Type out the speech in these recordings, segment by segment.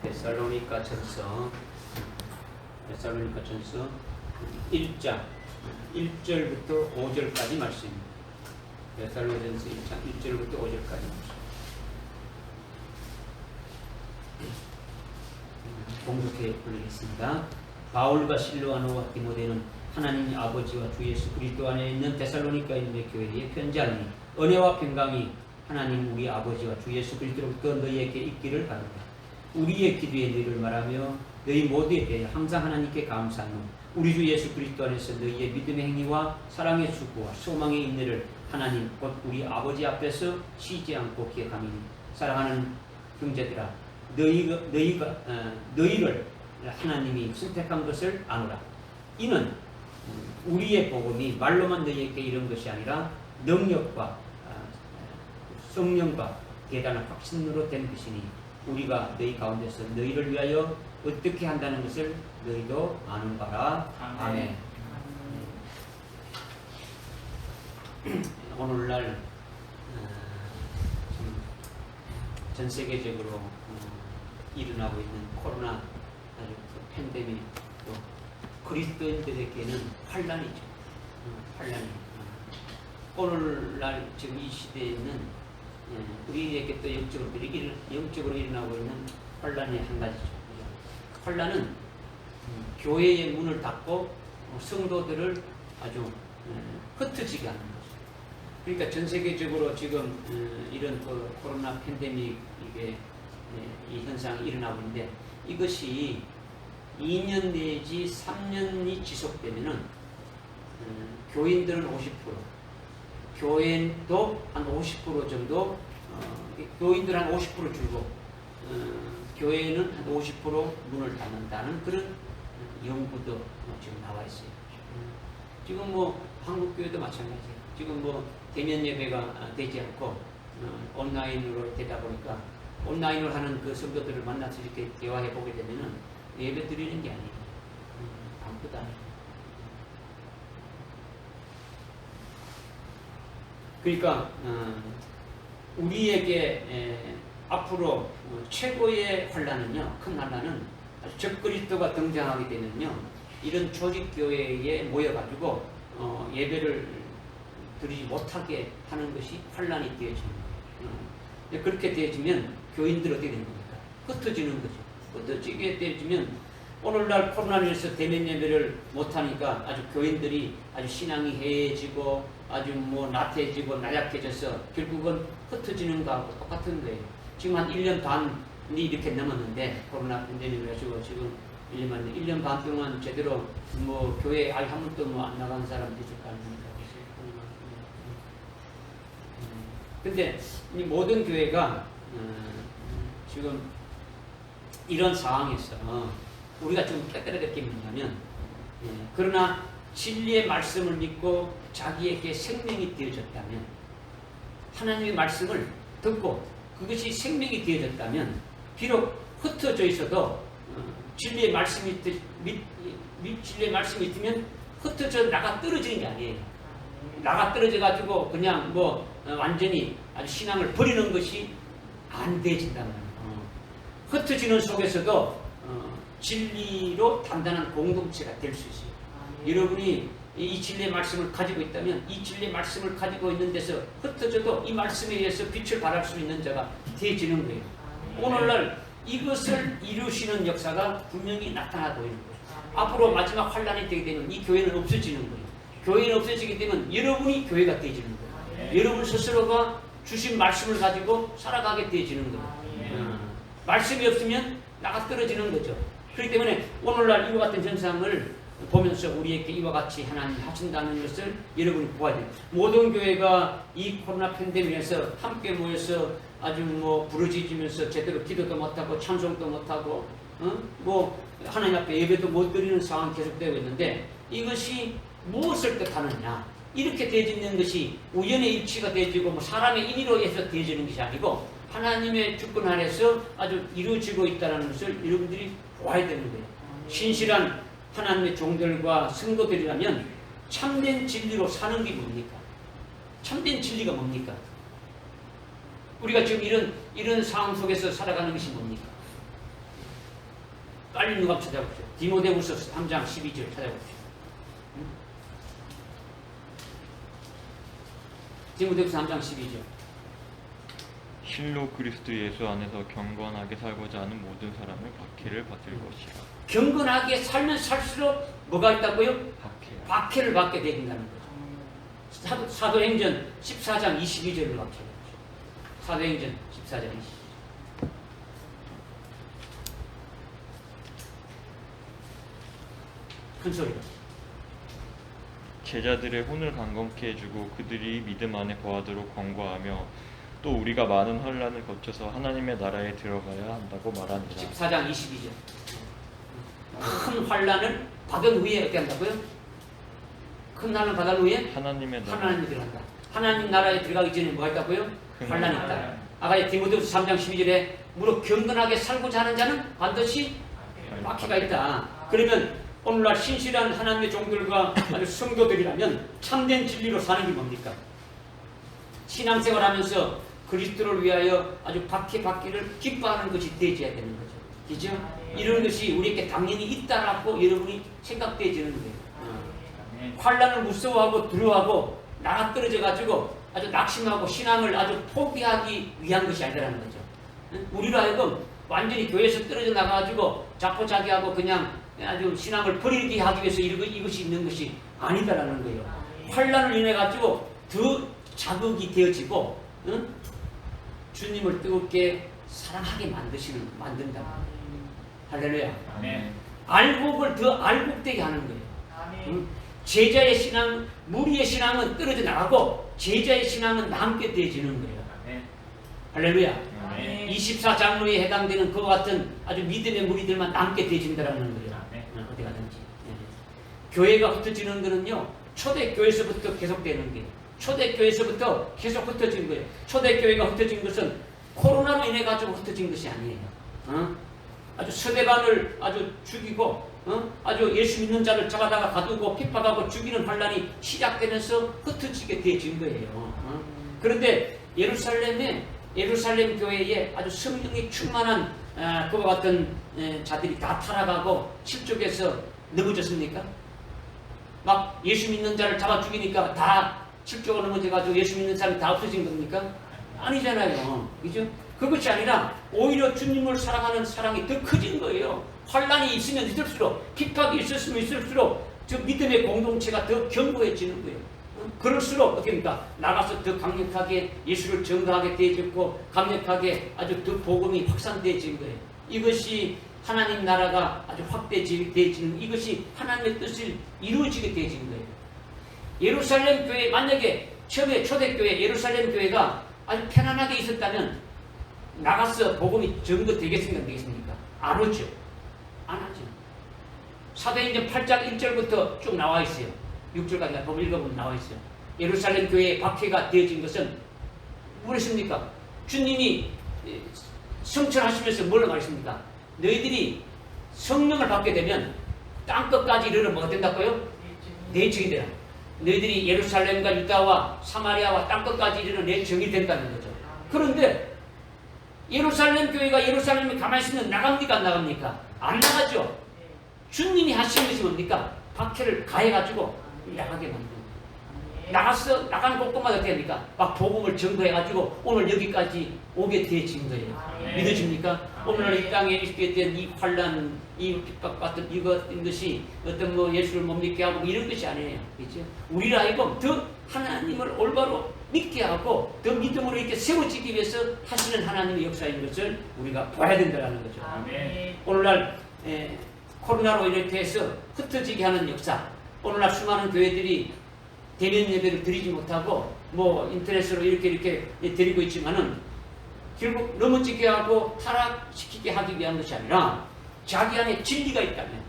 데살로니가 전서 1장 1절부터 5절까지 말씀입니다. 데살로니가전서 1장 1절부터 5절까지 말씀. 공독해 올리겠습니다. 바울과 실로아노와 디모데는 하나님 아버지와 주 예수 그리스도 안에 있는 데살로니가에 있는 교회에 편지하니 은혜와 평강이 하나님 우리 아버지와 주 예수 그리스도로부터 너희에게 있기를 바랍니다. 우리의 기도에 너희를 말하며 너희 모두에 대해 항상 하나님께 감사하며 우리 주 예수 그리스도 안에서 너희의 믿음의 행위와 사랑의 수고와 소망의 인내를 하나님 곧 우리 아버지 앞에서 쉬지 않고 기억하니 사랑하는 형제들아 너희를 하나님이 선택한 것을 아노라. 이는 우리의 복음이 말로만 너희에게 이른 것이 아니라 능력과 성령과 대단한 확신으로 된 것이니 우리가 너희 가운데서 너희를 위하여 어떻게 한다는 것을 너희도 아는 바라. 아멘. 오늘날 전 세계적으로 일어나고 있는 코로나 팬데믹 또 그리스도인들에게는 환란이죠. 환란이. 오늘날 지금 이 시대에는 우리에게 또 영적으로 일어나고 있는 환란의 한 가지죠. 환란은 교회의 문을 닫고 성도들을 아주 흩어지게 하는 거죠. 그러니까 전 세계적으로 지금 이런 코로나 팬데믹 이 현상이 일어나고 있는데 이것이 2년 내지 3년이 지속되면은 교인들은 50%, 교회도 한 50% 정도, 교인들 한 50% 줄고 교회는 한 50% 문을 닫는다는 그런 연구도 지금 나와 있어요. 지금 뭐 한국 교회도 마찬가지예요. 지금 뭐 대면 예배가 되지 않고 온라인으로 되다 보니까 온라인으로 하는 그 성도들을 만나서 이렇게 대화해 보게 되면은 예배 드리는 게 아니에요. 아무것도 아니에요. 그러니까 우리에게 앞으로 최고의 환란은요, 큰 환란은 적그리스도가 등장하게 되면요, 이런 조직 교회에 모여가지고 예배를 드리지 못하게 하는 것이 환란이 되어집니다. 그렇게 되어지면 교인들 어떻게 되는 겁니까? 흩어지는 거죠. 흩어지게 되어지면 오늘날 코로나로 대면 예배를 못하니까 아주 교인들이 아주 신앙이 해해지고 아주 뭐 나태해지고 나약해져서 결국은 흩어지는 거하고 똑같은 거예요. 지금 한 1년 반이 이렇게 넘었는데 코로나 팬데믹을 가지고 지금 1년 반 동안 제대로 뭐 교회 아예 한 번도 뭐 안 나간 사람도 있을 거 아닙니까? 근데 이 모든 교회가 지금 이런 상황에서 우리가 좀 깨달아야 될 게 뭐냐면 그러나 진리의 말씀을 믿고 자기에게 생명이 되어졌다면 하나님의 말씀을 듣고 그것이 생명이 되어졌다면 비록 흩어져 있어도 진리의 말씀이 진리의 말씀이 있으면 흩어져 나가 떨어지는 게 아니에요. 나가 떨어져 가지고 그냥 뭐 완전히 아주 신앙을 버리는 것이 안 되어진단 말이에요. 흩어지는 속에서도 진리로 단단한 공동체가 될 수 있어요. 여러분이 이 진리의 말씀을 가지고 있다면 이 진리의 말씀을 가지고 있는 데서 흩어져도 이 말씀에 의해서 빛을 발할 수 있는 자가 되어지는 거예요. 오늘날 이것을 이루시는 역사가 분명히 나타나고 있는 거예요. 앞으로 마지막 환란이 되게 되면 이 교회는 없어지는 거예요. 교회는 없어지게 되면 여러분이 교회가 되어지는 거예요. 여러분 스스로가 주신 말씀을 가지고 살아가게 되어지는 거예요. 말씀이 없으면 나가 떨어지는 거죠. 그렇기 때문에 오늘날 이와 같은 현상을 보면서 우리에게 이와 같이 하나님 하신다는 것을 여러분이 보아야 돼요. 모든 교회가 이 코로나 팬데믹에서 함께 모여서 아주 뭐 부르짖으면서 제대로 기도도 못하고 찬송도 못하고 뭐 하나님 앞에 예배도 못 드리는 상황이 계속되고 있는데 이것이 무엇을 뜻하느냐? 이렇게 되어지는 것이 우연의 일치가 되어지고 뭐 사람의 인의로 해서 되어지는 것이 아니고 하나님의 주권 아래서 아주 이루어지고 있다는 것을 여러분들이 보아야 되는 거예요. 신실한 하나님의 종들과 성도들이라면 참된 진리로 사는 게 뭡니까? 참된 진리가 뭡니까? 우리가 지금 이런 상황 속에서 살아가는 것이 뭡니까? 빨리 누가 찾아보죠. 디모데후서 3장 12절 찾아보죠. 디모데후서 3장 12절. 실로 그리스도 예수 안에서 경건하게 살고자 하는 모든 사람을 박해를 받을 것이라. 경건하게 살면 살수록 뭐가 있다고요? 박해. 박해를 받게 된다는 거죠. 사도행전 14장 22절을 박해요. 사도행전 14장 22절. 큰 소리로. 제자들의 혼을 강건케 해주고 그들이 믿음 안에 거하도록 권고하며 또 우리가 많은 환난을 거쳐서 하나님의 나라에 들어가야 한다고 말하니라. 14장 22절. 큰 환난을 받은 후에 어떻게 한다고요? 큰 환난을 받은 후에 하나님의 나라. 하나님에 들어간다. 하나님 나라에 들어가기 전에 뭐가 있다고요? 환난이 있다. 아까 디모데후서 3장 12절에 무릇 경건하게 살고자 하는 자는 반드시 박해가 있다. 그러면 오늘날 신실한 하나님의 종들과 아주 성도들이라면 참된 진리로 사는 게 뭡니까? 신앙생활하면서 그리스도를 위하여 아주 박해받기를 기뻐하는 것이 되어야 되는 거죠. 그죠? 이런 것이 우리에게 당연히 있다라고 여러분이 생각되어지는 거예요. 환난을 무서워하고 두려워하고 나가 떨어져가지고 아주 낙심하고 신앙을 아주 포기하기 위한 것이 아니라는 거죠. 우리로 하여금 완전히 교회에서 떨어져 나가가지고 자포자기하고 그냥 아주 신앙을 버리게 하기 위해서 이것이 있는 것이 아니다라는 거예요. 환난을 인해 가지고 더 자극이 되어지고, 주님을 뜨겁게 사랑하게 만든다. 할렐루야. 아멘. 알곡을 더 알곡되게 하는 거예요. 아멘. 제자의 신앙, 무리의 신앙은 떨어져 나가고 제자의 신앙은 남게 되어지는 거예요. 아멘. 할렐루야. 아멘. 24장로에 해당되는 그와 같은 아주 믿음의 무리들만 남게 되어진다는 거예요. 아멘. 어디 가든지. 교회가 흩어지는 거는요, 초대교회에서부터 계속되는 거예요. 초대교회에서부터 계속 흩어진 거예요. 초대교회가 흩어진 것은 코로나로 인해 가지고 흩어진 것이 아니에요. 아주 스데반을 아주 죽이고, 아주 예수 믿는 자를 잡아다가 가두고 핍박하고 죽이는 환란이 시작되면서 흩어지게 되어진 거예요. 그런데 예루살렘 교회에 아주 성령이 충만한 그와 같은 자들이 다 타락하고 실족해서 넘어졌습니까? 막 예수 믿는 자를 잡아 죽이니까 다 실족으로 넘어져가지고 예수 믿는 사람이 다 없어진 겁니까? 아니잖아요. 그죠? 그것이 아니라 오히려 주님을 사랑하는 사랑이 더 커진 거예요. 환란이 있으면 있을수록, 핍박이 있었으면 있을수록 저 믿음의 공동체가 더 견고해지는 거예요. 그럴수록 어떻게 됩니까? 나가서 더 강력하게 예수를 전도하게 되어졌고 강력하게 아주 더 복음이 확산되어진 거예요. 이것이 하나님 나라가 아주 확대되어지는, 이것이 하나님의 뜻을 이루어지게 되어진 거예요. 예루살렘 교회, 만약에 처음에 초대교회 예루살렘 교회가 아주 편안하게 있었다면 나가서 복음이 전도되겠습니까? 안 되겠습니까? 안 오죠. 안 하죠. 사도행전 8장 1절부터 쭉 나와 있어요. 6절까지 보면 읽어보면 나와 있어요. 예루살렘 교회의 박해가 되어진 것은 무엇입니까? 주님이 성천하시면서 뭘로 말했습니까? 너희들이 성령을 받게 되면 땅끝까지 이르러 뭐가 된다고요? 내 증이 되라. 너희들이 예루살렘과 유다와 사마리아와 땅끝까지 이르러 내 증이 된다는 거죠. 그런데 예루살렘 교회가 예루살렘에 가만히 있으면 나갑니까? 안 나갑니까? 안 나가죠. 주님이 하신 것이 뭡니까? 박해를 가해가지고 나가게 만듭니다. 나간 곳곳마다 어떻게 합니까? 막 복음을 전도해가지고 오늘 여기까지 오게 되어진 거예요. 믿어집니까? 오늘날 이 땅에 있게 된 이 환란, 이 핍박 같은 이것이 어떤 뭐 예수를 못 믿게 하고 이런 것이 아니에요. 그렇죠? 우리를 하여금 더 하나님을 올바로 믿게 하고 더 믿음으로 이렇게 세워지기 위해서 하시는 하나님의 역사인 것을 우리가 봐야 된다는 거죠. 아멘. 오늘날 코로나로 이렇게 해서 흩어지게 하는 역사, 오늘날 수많은 교회들이 대면 예배를 드리지 못하고 뭐 인터넷으로 이렇게 드리고 있지만은 결국 넘어지게 하고 타락시키게 하기 위한 것이 아니라 자기 안에 진리가 있다면,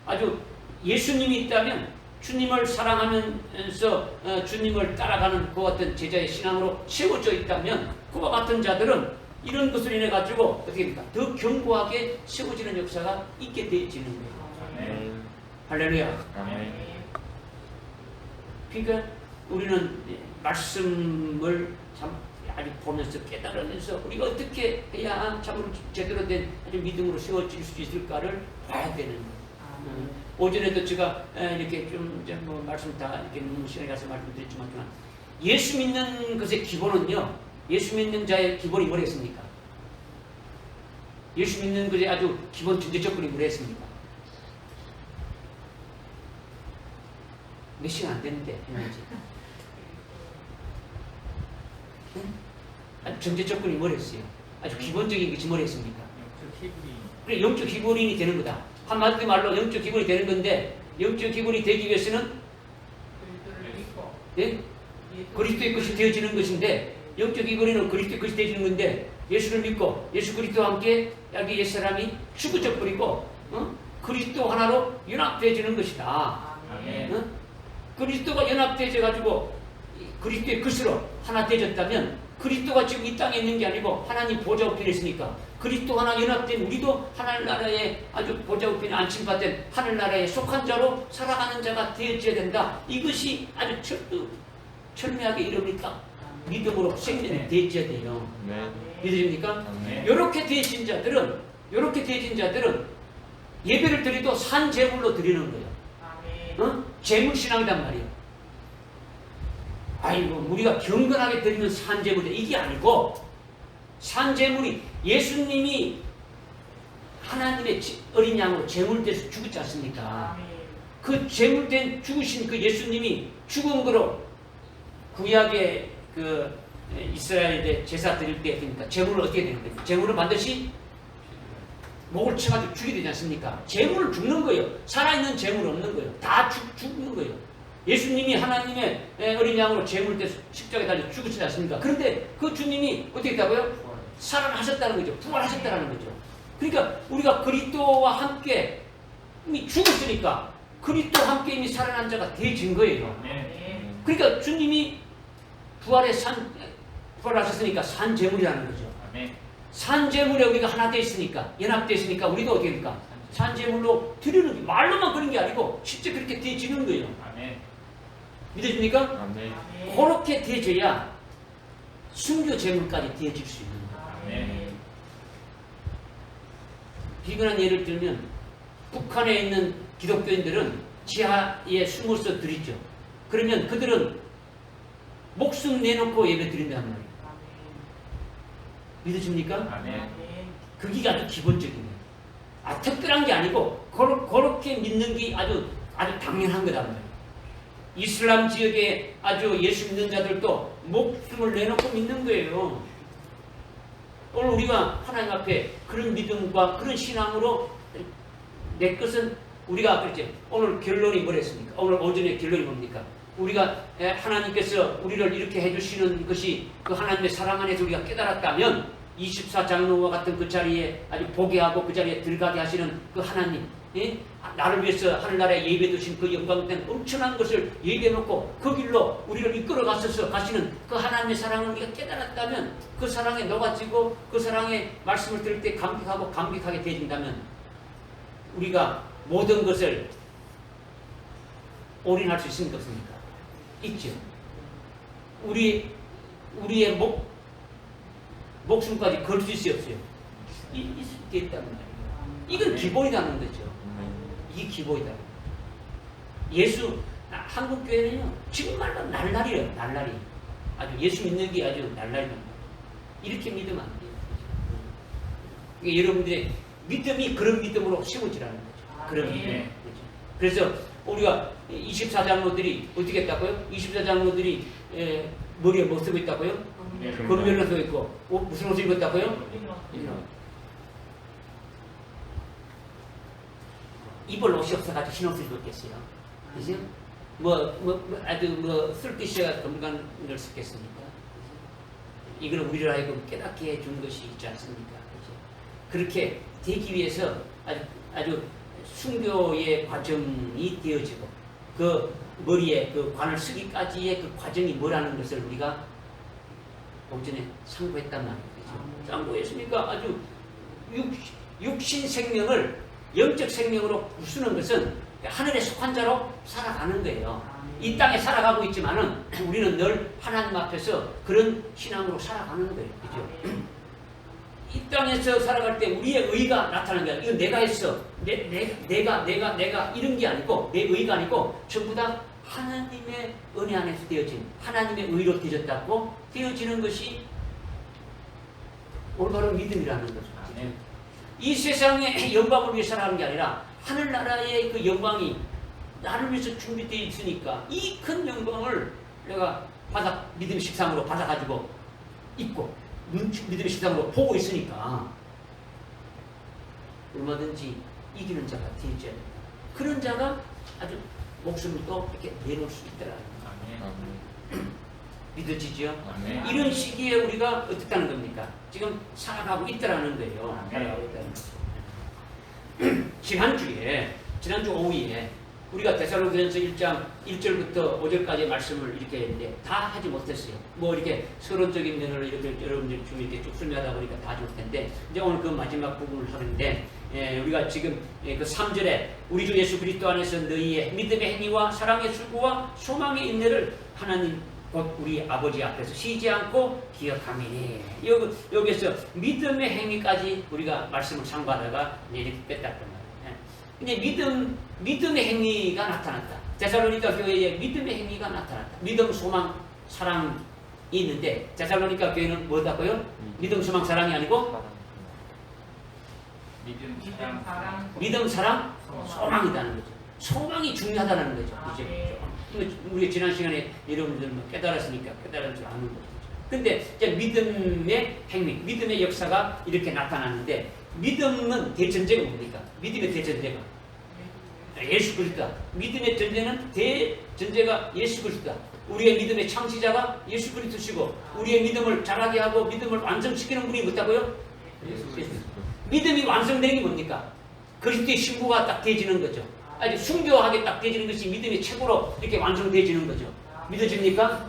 아주 예수님이 있다면, 주님을 사랑하면서 주님을 따라가는 그와 같은 제자의 신앙으로 세워져 있다면 그와 같은 자들은 이런 것을 인해 가지고 어떻게 됩니까? 더 견고하게 세워지는 역사가 있게 되어지는 거예요. 아멘. 할렐루야. 아멘. 그러니까 우리는 말씀을 참 아주 보면서 깨달으면서 우리가 어떻게 해야 참으로 제대로 된 아주 믿음으로 세워질 수 있을까를 봐야 되는 거예요. 오전에도 제가 이렇게 뭐 말씀 다 이렇게 시간에 가서 말씀드렸지만 예수 믿는 것의 기본은요, 예수 믿는 자의 기본이 뭐랬습니까? 예수 믿는 것의 아주 기본 전제 조건이 뭐랬습니까? 몇 시간 안 되는데 해야지. 아주 전제 조건이 뭐랬어요? 아주 기본적인 것이 뭐랬습니까? 그래, 영적 기본인이 되는 거다. 한마디 말로 영적 기본이 되는 건데, 영적 기본이 되기 위해서는 예? 그리스도의 것이 되어지는 것인데, 영적 기본인은 그리스도의 것이 되어지는 건데, 예수를 믿고 예수 그리스도와 함께 여기 옛사람이 죽어져 버리고 그리스도 하나로 연합되어지는 것이다. 그리스도가 연합되어져 가지고 그리스도의 것으로 하나 되어졌다면, 그리스도가 지금 이 땅에 있는 게 아니고 하나님 보좌 우편에 있으니까 그리스도 하나 연합된 우리도 하늘나라에 아주 보좌 우편에 안침받은 하늘나라에 속한 자로 살아가는 자가 되어져야 된다. 이것이 아주 철저하게 이릅니까? 믿음으로 생명이 되어져야 돼요. 믿으십니까? 이렇게 되어진 자들은 예배를 드려도 산 제물로 드리는 거예요. 제물신앙이란 말이에요. 아이고, 우리가 경건하게 드리는 산제물이 이게 아니고, 산제물이 예수님이 하나님의 어린 양으로 제물돼서 죽었지 않습니까? 그 제물된 죽으신 그 예수님이 죽은 거로 구약의 그 이스라엘의 제사 드릴 때 그러니까 제물을 어떻게 되는 거예요? 제물은 반드시 목을 쳐가지고 죽이게 되지 않습니까? 제물을 죽는 거예요. 살아있는 제물 없는 거예요. 다 죽는 거예요. 예수님이 하나님의 어린 양으로 제물 돼서 십자가에 달려 죽으시지 않습니까? 그런데 그 주님이 어떻게 했다고요? 살아나셨다는 거죠. 부활하셨다는 거죠. 그러니까 우리가 그리스도와 함께 이미 죽었으니까 그리스도와 함께 이미 살아난 자가 되어진 거예요. 그러니까 주님이 부활하셨으니까 산제물이라는 거죠. 산제물에 우리가 하나 되어 있으니까, 연합되어 있으니까 우리도 어떻게 됩니까? 산제물로 드리는 게 말로만 그런 게 아니고 실제 그렇게 되어지는 거예요. 믿으십니까? 그렇게 되어져야 순교 제물까지 되어질 수 있는 거예요. 비근한 예를 들면 북한에 있는 기독교인들은 지하에 숨어서 드리죠. 그러면 그들은 목숨 내놓고 예배 드린다는 말이에요. 믿으십니까? 그게 아주 기본적이에요. 특별한 게 아니고 그렇게 믿는 게 아주 당연한 거란 말이에요. 이슬람 지역에 아주 예수 믿는 자들도 목숨을 내놓고 믿는 거예요. 오늘 우리가 하나님 앞에 그런 믿음과 그런 신앙으로 내 것은 우리가 그랬지. 오늘 결론이 뭐랬습니까? 오늘 오전에 결론이 뭡니까? 우리가 하나님께서 우리를 이렇게 해주시는 것이 그 하나님의 사랑 안에서 우리가 깨달았다면 24장로와 같은 그 자리에 아주 보게 하고 그 자리에 들어가게 하시는 그 하나님, 나를 위해서 하늘나라에 예배 두신 그 영광된 엄청난 것을 예배해놓고 그 길로 우리를 이끌어 가시는 그 하나님의 사랑을 우리가 깨달았다면, 그 사랑에 녹아지고 그 사랑의 말씀을 들을 때 감격하고 감격하게 되어진다면 우리가 모든 것을 올인할 수 있습니까? 없습니까? 있죠. 우리의 목숨까지 걸 수 있어요? 없어요? 있을 게 있다는 말이에요. 이건 기본이라는 거죠. 이게 기본이다. 한국교회는요, 정말로 날라리예요, 날라리. 아주 예수 믿는 게 아주 날라리란 말이에요. 이렇게 믿으면 안 돼요. 그러니까 여러분들의 믿음이 그런 믿음으로 세워지라는 거죠. 그런 믿음. 그래서 우리가 24장로들이 어떻게 했다고요? 24장로들이 머리에 뭐 쓰고 있다고요? 금면을 쓰고 있고, 무슨 옷을 입었다고요? 입을 옷이 없어가지고 흰 옷을 입었겠어요. 그죠? 아주 쓸 것이야 건강을 쓰겠습니까? 이걸 우리를 하여금 깨닫게 해준 것이 있지 않습니까? 그죠? 그렇게 되기 위해서 아주 순교의 과정이 되어지고, 그 머리에 그 관을 쓰기까지의 그 과정이 뭐라는 것을 우리가 오전에 상고했단 말이죠. 상고했으니까 아주 육신 생명을 영적 생명으로 부수는 것은 하늘에 속한 자로 살아가는 거예요. 이 땅에 살아가고 있지만은 우리는 늘 하나님 앞에서 그런 신앙으로 살아가는 거예요. 그죠? 이 땅에서 살아갈 때 우리의 의가 나타나는 게 아니라 이건 내가 했어. 내가 이런 게 아니고 내 의가 아니고 전부 다 하나님의 은혜 안에서 되어진 하나님의 의로 되어지는 것이 올바른 믿음이라는 거죠. 이 세상의 영광을 위해 살아가는 게 아니라 하늘나라의 그 영광이 나를 위해서 준비되어 있으니까 이 큰 영광을 내가 믿음의 식상으로 받아가지고 있고 믿음의 식상으로 보고 있으니까 얼마든지 이기는 자가 되지 않는다. 그런 자가 아주 목숨을 또 이렇게 내놓을 수 있더라. 믿어지죠? 이런 시기에 우리가 어떻다는 겁니까? 지금 살아가고 있다라는 거예요. 살아가고 있다는 거죠. 지난주 오후에 우리가 데살로니가전서 1장 1절부터 5절까지 말씀을 이렇게 했는데 다 하지 못했어요. 뭐 이렇게 서론적인 면을 이렇게 여러분들 좀 이렇게 쭉 설명하다 보니까 다 하지 못했는데 이제 오늘 그 마지막 부분을 하는데 우리가 지금 그 3절에 우리 주 예수 그리스도 안에서 너희의 믿음의 행위와 사랑의 수고와 소망의 인내를 하나님 곧 우리 아버지 앞에서 쉬지 않고 기억하미니 여기서 믿음의 행위까지 우리가 말씀을 상고하다가 이렇게 뺐다는 말이에요. 근데 믿음의 행위가 나타났다. 데살로니가 교회에 믿음의 행위가 나타났다. 믿음, 소망, 사랑이 있는데 데살로니가 교회는 뭐다고요? 믿음, 소망, 사랑이 아니고 믿음, 사랑, 소망이라는 거죠. 소망이 중요하다는 거죠. 그죠? 우리 지난 시간에 여러분들 깨달았으니까 깨달은 줄 아는 거죠. 근데 이제 믿음의 행위, 믿음의 역사가 이렇게 나타나는데 믿음은 대전제가 뭡니까? 믿음의 대전제가 예수 그리스도다. 믿음의 전제는 대전제가 예수 그리스도다. 우리의 믿음의 창시자가 예수 그리스도시고 우리의 믿음을 자라게 하고 믿음을 완성시키는 분이 뭐다고요? 예수 그리스도. 믿음이 완성되는 게 뭡니까? 그리스도의 신부가 딱 되어지는 거죠. 아니 순교하게 딱 되어지는 것이 믿음의 최고로 이렇게 완성되어지는 거죠. 믿어집니까?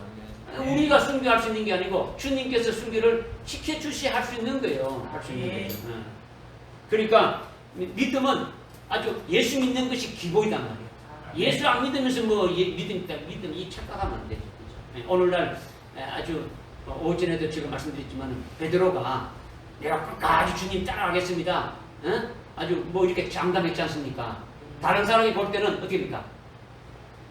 우리가 순교할 수 있는 게 아니고 주님께서 순교를 시켜주시 할 수 있는 거예요. 할 수 있는 거죠. 그러니까 믿음은 아주 예수 믿는 것이 기본이단 말이에요. 예수 안 믿으면서 뭐 믿음이 착각하면 안 되죠. 오늘날 아주 오전에도 제가 말씀드렸지만 베드로가 내가 끝까지 주님 따라가겠습니다. 아주 뭐 이렇게 장담했지 않습니까? 다른 사람이 볼 때는 어떻게입니까?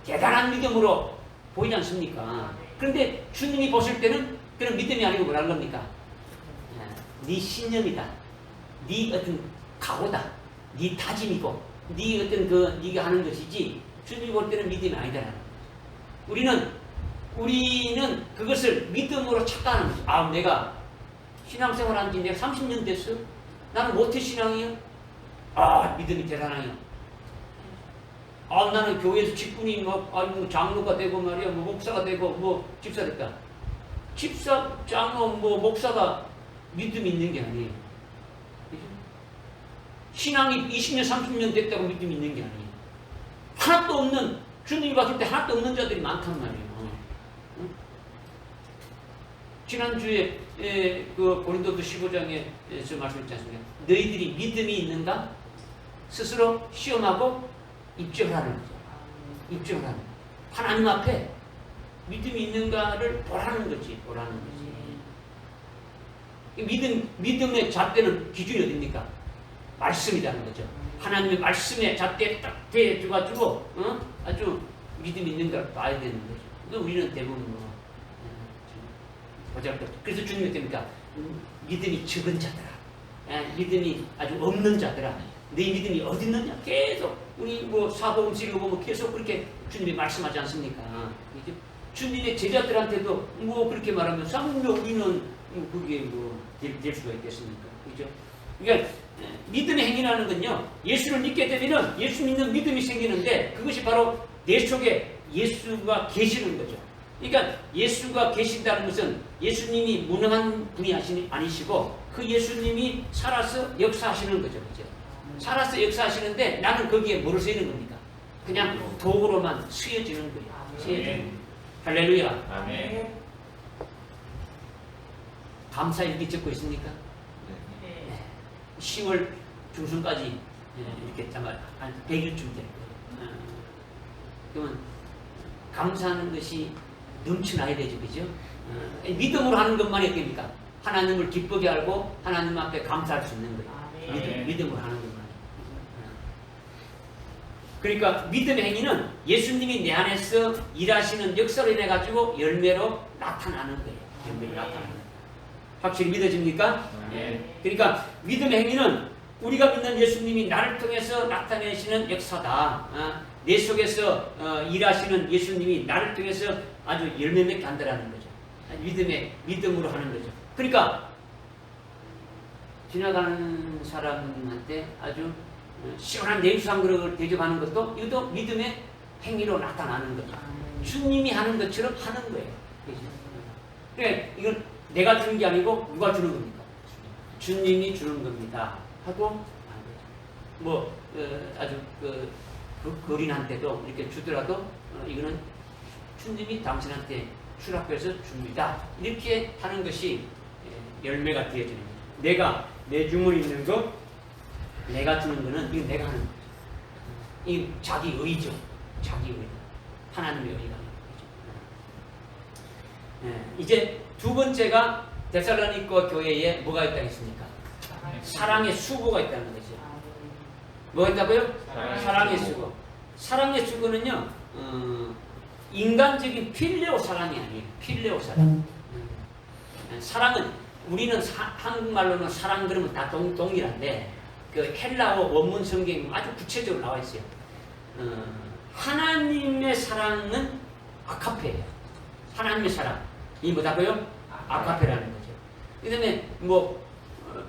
대단한 믿음으로 보이지 않습니까? 그런데 주님이 보실 때는 그런 믿음이 아니고 뭐라는 겁니까? 네 신념이다. 네 어떤 각오다. 네 다짐이고 네 어떤 네가 하는 것이지 주님이 볼 때는 믿음이 아니다라는 거죠. 우리는 그것을 믿음으로 착각하는 거죠. 아, 내가 신앙생활 한 지 내가 30년 됐어? 나는 모태신앙이야? 아, 믿음이 대단해요. 아, 나는 교회에서 직분이 뭐 장로가 되고 말이야, 뭐 목사가 되고 뭐 집사 됐다. 집사, 장로, 뭐 목사가 믿음이 있는 게 아니에요. 그죠? 신앙이 20년, 30년 됐다고 믿음이 있는 게 아니에요. 하나도 없는, 주님이 봤을 때 하나도 없는 자들이 많단 말이에요. 응? 지난주에 그 고린도서 15장에서 말씀했지 않습니까? 너희들이 믿음이 있는가? 스스로 시험하고 입증하는 거죠. 입증하는. 하나님 앞에 믿음이 있는가를 보라는 거지. 보라는 거지. 믿음의 잣대는 기준이 어딥니까? 말씀이라는 거죠. 하나님의 말씀에 잣대에 딱 대줘가지고 아주 믿음이 있는가를 봐야 되는 거죠. 근데 우리는 대부분 보잘것. 그래서 주님이 됩니까? 믿음이 적은 자들아. 믿음이 아주 없는 자들아. 네 믿음이 어디 있느냐? 계속 우리 뭐 사복음식을 보면 계속 그렇게 주님이 말씀하지 않습니까? 주님의 제자들한테도 뭐 그렇게 말하면 쌍로 우리는 그게 뭐 될 수가 있겠습니까? 그죠? 그러니까 믿음의 행위라는 건요, 예수를 믿게 되면은 예수 믿는 믿음이 생기는데 그것이 바로 내 속에 예수가 계시는 거죠. 그러니까 예수가 계신다는 것은 예수님이 무능한 분이 아니시고 그 예수님이 살아서 역사하시는 거죠. 그죠? 살아서 역사하시는데 나는 거기에 뭐로 쓰이는 겁니까? 그냥 도구로만 쓰여지는 거예요. 쓰여지는 거예요. 할렐루야. 아멘. 감사일기 적고 있습니까? 네. 10월 중순까지 이렇게 한 100일쯤 될 거예요. 그러면 감사하는 것이 넘쳐나야 되죠, 그죠? 믿음으로 하는 것만이 어떻습니까? 하나님을 기쁘게 알고 하나님 앞에 감사할 수 있는 거예요. 믿음으로 하는 것만. 그러니까 믿음의 행위는 예수님이 내 안에서 일하시는 역사로 인해 가지고 열매로 나타나는 거예요. 열매로 나타나는 거예요. 확실히 믿어집니까? 그러니까 믿음의 행위는 우리가 믿는 예수님이 나를 통해서 나타내시는 역사다. 내 속에서 일하시는 예수님이 나를 통해서 아주 열매 맺게 한다라는 거죠. 믿음으로 하는 거죠. 그러니까 지나가는 사람한테 아주 시원한 냉수 한 그릇을 대접하는 것도 이것도 믿음의 행위로 나타나는 거죠. 주님이 하는 것처럼 하는 거예요. 그러니까 이건 내가 주는 게 아니고 누가 주는 겁니까? 주님이 주는 겁니다. 하고 뭐 아주 그 거린한테도 이렇게 주더라도 이거는 주님이 당신한테 수락해서 줍니다. 이렇게 하는 것이 열매가 되어지는 거예요. 내가 내 주머니 있는 거 내가 주는 거는 이거 내가 하는 거죠. 이 자기 의죠. 자기 의. 하나님의 의가. 이제 두 번째가 데살로니가 교회에 뭐가 있다 했습니까? 사랑의 수고가 있다는 거죠. 뭐가 있다고요? 사랑의 수고. 사랑의 수고는요, 인간적인 필레오 사랑이 아니에요. 필레오 사랑. 사랑은 우리는 한국말로는 사랑 그러면 다 동일한데 그 헬라어 원문 성경에 아주 구체적으로 나와 있어요. 하나님의 사랑은 아카페예요. 하나님의 사랑. 이 뭐다고요? 아카페라는 거죠. 그다음에 뭐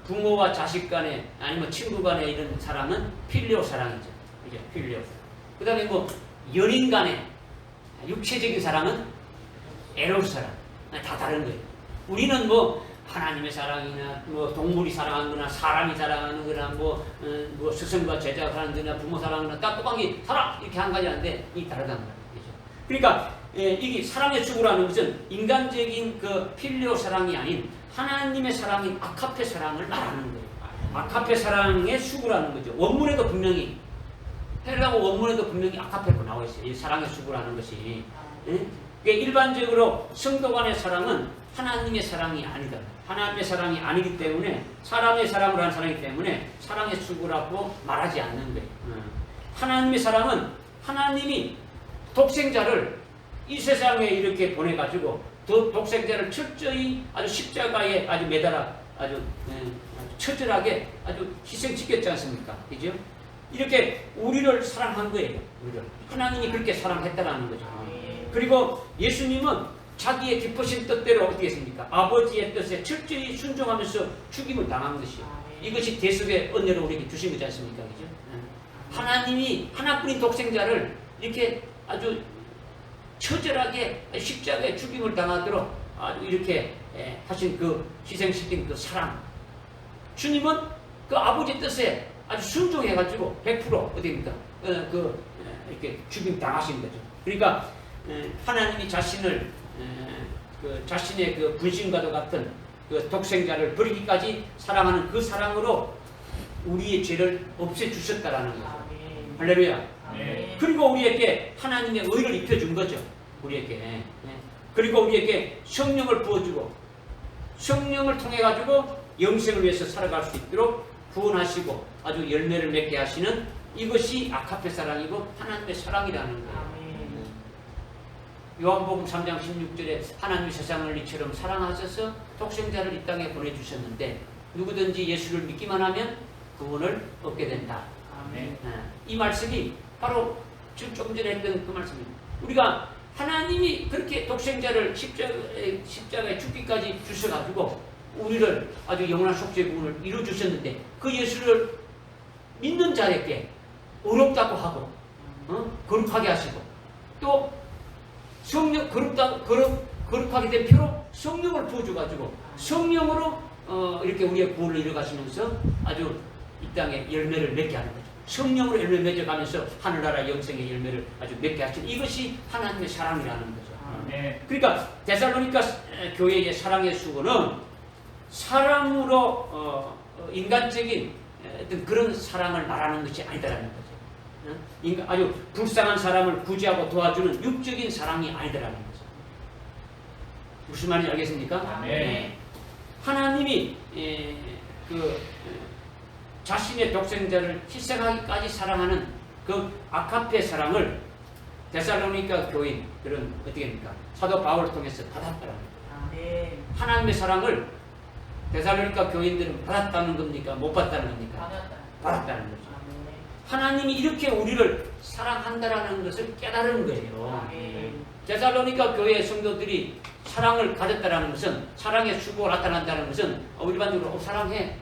부모와 자식 간에 아니면 친구 간에 이런 사랑은 필레오 사랑이죠. 그죠? 필레오. 그다음에 뭐 연인 간에 육체적인 사랑은 에로스 사랑. 다 다른 거예요. 우리는 뭐 하나님의 사랑이나 뭐 동물이 사랑하는 거나 사람이 사랑하는 거나 뭐 스승과 제자가 사랑하는 거나 부모 사랑하는 거나 따뜻하게 사랑 이렇게 한 가지 하는데 이 다르단 말이죠. 그러니까 이게 사랑의 수고라는 것은 인간적인 그 필레오 사랑이 아닌 하나님의 사랑인 아카페 사랑을 말하는 거예요. 아카페 사랑의 수고라는 거죠. 원문에도 분명히 헬라어 원문에도 분명히 아카페로 나와 있어요. 이 사랑의 수고라는 것이. 그러니까 일반적으로 성도 간의 사랑은 하나님의 사랑이 아니다. 하나님의 사랑이 아니기 때문에 사람의 사랑으로 하는 사랑이기 때문에 사랑의 수고라고 말하지 않는 거예요. 하나님의 사랑은 하나님이 독생자를 이 세상에 이렇게 보내가지고 독생자를 철저히 아주 십자가에 아주 매달아 아주 처절하게 아주 희생시켰지 않습니까? 그죠? 이렇게 우리를 사랑한 거예요. 우리를. 하나님이 그렇게 사랑했다라는 거죠. 그리고 예수님은 자기의 기쁘신 뜻대로 어떻게 했습니까? 아버지의 뜻에 철저히 순종하면서 죽임을 당한 것이요. 이것이 대속의 은혜로 우리에게 주신 거지 않습니까? 그죠? 하나님이 하나뿐인 독생자를 이렇게 아주 처절하게 십자가에 죽임을 당하도록 아주 이렇게 하신 그 희생시킨 그 사랑. 주님은 그 아버지의 뜻에 아주 순종해가지고 100% 어디입니까? 이렇게 죽임 당하신 거죠. 그러니까 하나님이 자신을 자신의 그 분신과도 같은 그 독생자를 버리기까지 사랑하는 그 사랑으로 우리의 죄를 없애주셨다라는 거죠. 할렐루야. 그리고 우리에게 하나님의 의를 입혀준 거죠. 우리에게. 그리고 우리에게 성령을 부어주고 성령을 통해 가지고 영생을 위해서 살아갈 수 있도록 구원하시고 아주 열매를 맺게 하시는 이것이 아카페 사랑이고 하나님의 사랑이라는 거예요. 요한복음 3장 16절에 하나님이 세상을 이처럼 사랑하셔서 독생자를 이 땅에 보내주셨는데 누구든지 예수를 믿기만 하면 구원을 얻게 된다. 이 말씀이 바로 지금 조금 전에 했던 그 말씀입니다. 우리가 하나님이 그렇게 독생자를 십자가에 죽기까지 주셔가지고 우리를 아주 영원한 속죄 구원을 이루어주셨는데 그 예수를 믿는 자에게 어렵다고 하고 거룩하게 하시고 또 성령 거룩하게 된 표로 성령을 부어줘가지고 성령으로 이렇게 우리의 구원을 이뤄가시면서 아주 이 땅에 열매를 맺게 하는 거죠. 성령으로 열매 맺어가면서 하늘나라 영생의 열매를 아주 맺게 하시는 이것이 하나님의 사랑이라는 거죠. 그러니까 데살로니가 교회의 사랑의 수고는 사랑으로 인간적인 어떤 그런 사랑을 말하는 것이 아니다라는 거죠. 아주 불쌍한 사람을 구제하고 도와주는 육적인 사랑이 아니더라는 거죠. 무슨 말인지 알겠습니까? 네. 하나님이 자신의 독생자를 희생하기까지 사랑하는 그 아가페 사랑을 데살로니가 교인들은 어떻게 합니까? 사도 바울을 통해서 받았다는 거예요. 하나님의 사랑을 데살로니가 교인들은 받았다는 겁니까? 못 받았다는 겁니까? 받았다는 거죠. 하나님이 이렇게 우리를 사랑한다라는 것을 깨달은 거예요. 데살로니가 교회 성도들이 사랑을 가졌다는 것은, 사랑의 수고가 나타난다는 것은 일반적으로 사랑해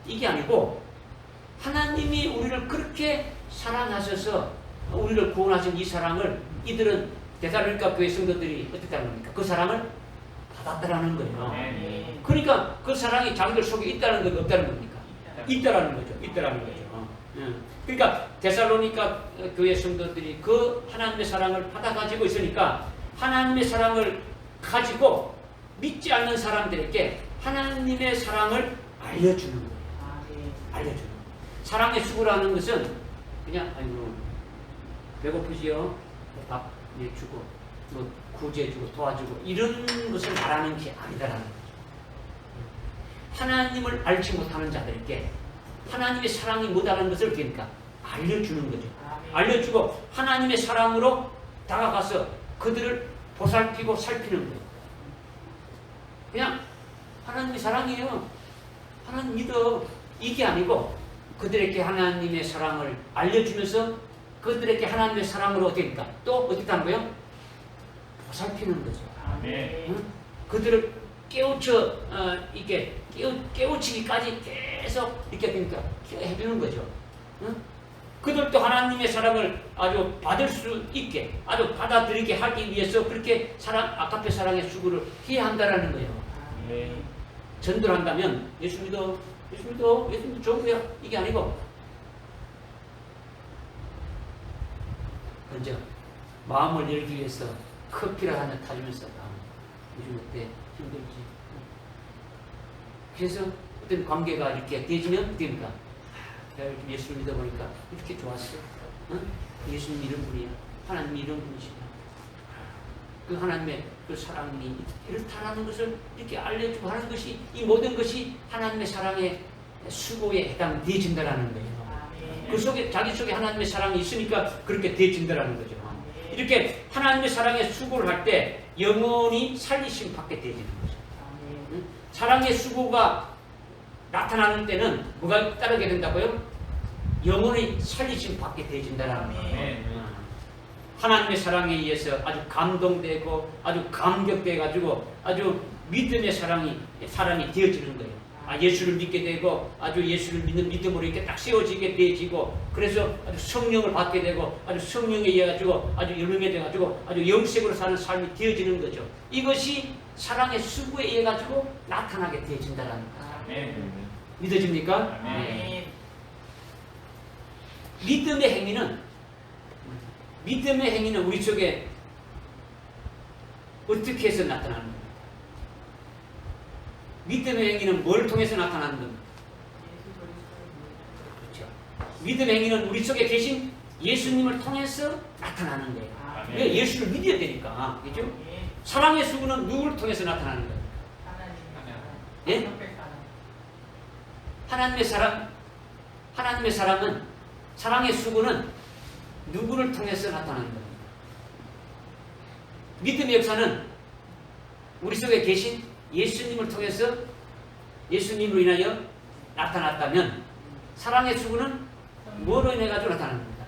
이게 아니고, 하나님이 우리를 그렇게 사랑하셔서 우리를 구원하신 이 사랑을 이들은 데살로니가 교회 성도들이 어떻다는 겁니까? 그 사랑을 받았다라는 거예요. 그러니까 그 사랑이 자기들 속에 있다는 건 없다는 겁니까? 있다라는 거죠. 있다라는 거죠. 그러니까 데살로니가 교회 성도들이 그 하나님의 사랑을 받아가지고 있으니까 하나님의 사랑을 가지고 믿지 않는 사람들에게 하나님의 사랑을 알려주는 거예요. 알려주는 거예요. 사랑의 수고라는 것은 그냥 아이고 배고프지요? 밥 주고 뭐 구제해주고 도와주고 이런 것을 말하는 게 아니다라는 거죠. 하나님을 알지 못하는 자들에게 하나님의 사랑이 뭐다라는 것을 그러니까 알려주는 거죠. 알려주고 하나님의 사랑으로 다가가서 그들을 보살피고 살피는 거예요. 그냥 하나님의 사랑이에요. 하나님 믿어. 이게 아니고 그들에게 하나님의 사랑을 알려주면서 그들에게 하나님의 사랑으로 어떻게니까 또 어떻게 하는 거예요? 보살피는 거죠. 응? 그들을 깨우쳐 이게 깨우치기까지 계속 이렇게 되니까 해주는 거죠. 응? 그들도 하나님의 사랑을 아주 받을 수 있게 아주 받아들이게 하기 위해서 그렇게 아가페 사랑의 수고를 해야 한다라는 거예요. 전도를 한다면 예수 믿어 좋은 거야 이게 아니고 먼저 마음을 열기 위해서 커피를 한 잔 타주면서 요즘 어때? 힘들지? 그래서 어떤 관계가 이렇게 되지면 됩니까? 내가 요즘 예수를 믿어보니까 이렇게 좋았어. 응? 예수님 이런 분이야. 하나님 이런 분이시다. 그 하나님의 그 사랑이 이렇다라는 것을 이렇게 알려주고 하는 것이 이 모든 것이 하나님의 사랑의 수고에 해당되어진다라는 거예요. 그 속에 자기 속에 하나님의 사랑이 있으니까 그렇게 되어진다라는 거죠. 이렇게 하나님의 사랑의 수고를 할 때 영원히 살리심 받게 되어지는 거죠. 응? 사랑의 수고가 나타나는 때는 뭐가 따르게 된다고요? 영원히 살리심 받게 되어진다라는 거예요. 하나님의 사랑에 의해서 아주 감동되고 아주 감격돼가지고 아주 믿음의 사람이 되어지는 거예요. 예수를 믿게 되고 아주 예수를 믿는 믿음으로 이렇게 딱 세워지게 되어지고 그래서 아주 성령을 받게 되고 아주 성령에 의해 가지고 아주 열림이 돼가지고 아주 영생으로 사는 삶이 되어지는 거죠. 이것이 사랑의 수고에 의해 가지고 나타나게 되어진다는 거예요. 믿어집니까? 믿음의 행위는 우리 속에 어떻게 해서 나타나는 겁니까? 믿음의 행위는 뭘 통해서 나타나는 겁니까? 그렇죠. 믿음의 행위는 우리 속에 계신 예수님을 통해서 나타나는 거예요. 왜? 예수를 믿어야 되니까. 그렇죠? 사랑의 수고는 누구를 통해서 나타나는 거예요? 예? 하나님의 사랑은 사랑의 수고는 누구를 통해서 나타나는 겁니다. 믿음의 역사는 우리 속에 계신 예수님을 통해서 예수님으로 인하여 나타났다면 사랑의 수고는 뭐로 인해 가지고 나타나는 겁니다.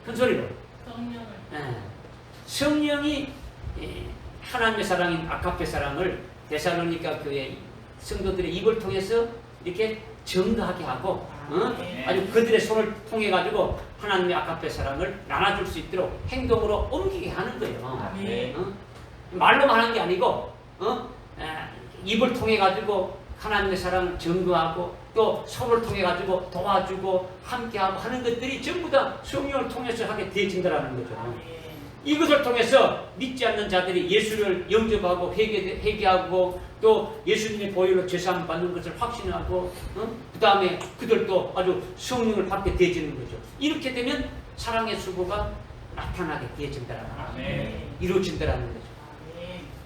큰 소리로. 성령이 하나님의 사랑인 아가페 사랑을 데살로니가 교회 성도들의 입을 통해서 이렇게 증거하게 하고 아주 그들의 손을 통해 가지고 하나님의 아가페 사랑을 나눠줄 수 있도록 행동으로 옮기게 하는 거예요. 말로만 하는 게 아니고 입을 통해 가지고 하나님의 사랑을 증거하고 또 손을 통해 가지고 도와주고 함께하고 하는 것들이 전부 다 성령을 통해서 하게 되어진다는 거죠. 이것을 통해서 믿지 않는 자들이 예수를 영접하고 회개하고 또 예수님의 보혈로 죄사함 받는 것을 확신하고 그 다음에 그들도 아주 성령을 받게 되어지는 거죠. 이렇게 되면 사랑의 수고가 나타나게 되어진다라는 거죠. 이루어진다라는 거죠.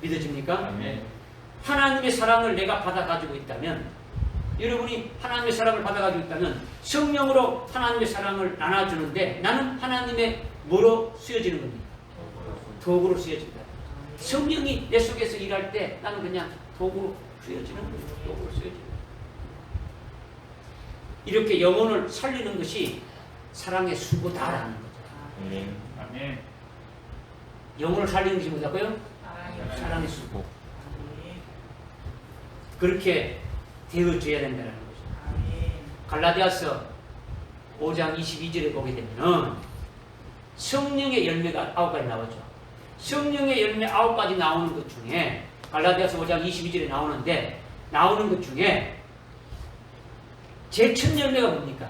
믿어집니까? 아멘. 하나님의 사랑을 내가 받아가지고 있다면, 여러분이 하나님의 사랑을 받아가지고 있다면 성령으로 하나님의 사랑을 나눠주는데 나는 하나님의 뭐로 쓰여지는 겁니다. 도구로 쓰여진다. 성령이 내 속에서 일할 때 나는 그냥 도구로 쓰여지는 거예요. 도구로 쓰여지는 거예요. 이렇게 영혼을 살리는 것이 사랑의 수고다라는 거죠. 아멘. 영혼을 살리는 것이 뭐라고요? 사랑의 수고. 그렇게 되어져야 된다는 거죠. 갈라디아서 5장 22절에 보게 되면 성령의 열매가 9가지 나오죠. 성령의 열매 9가지 나오는 것 중에 갈라디아서 5장 22절에 나오는 것 중에 제일 첫 열매가 뭡니까?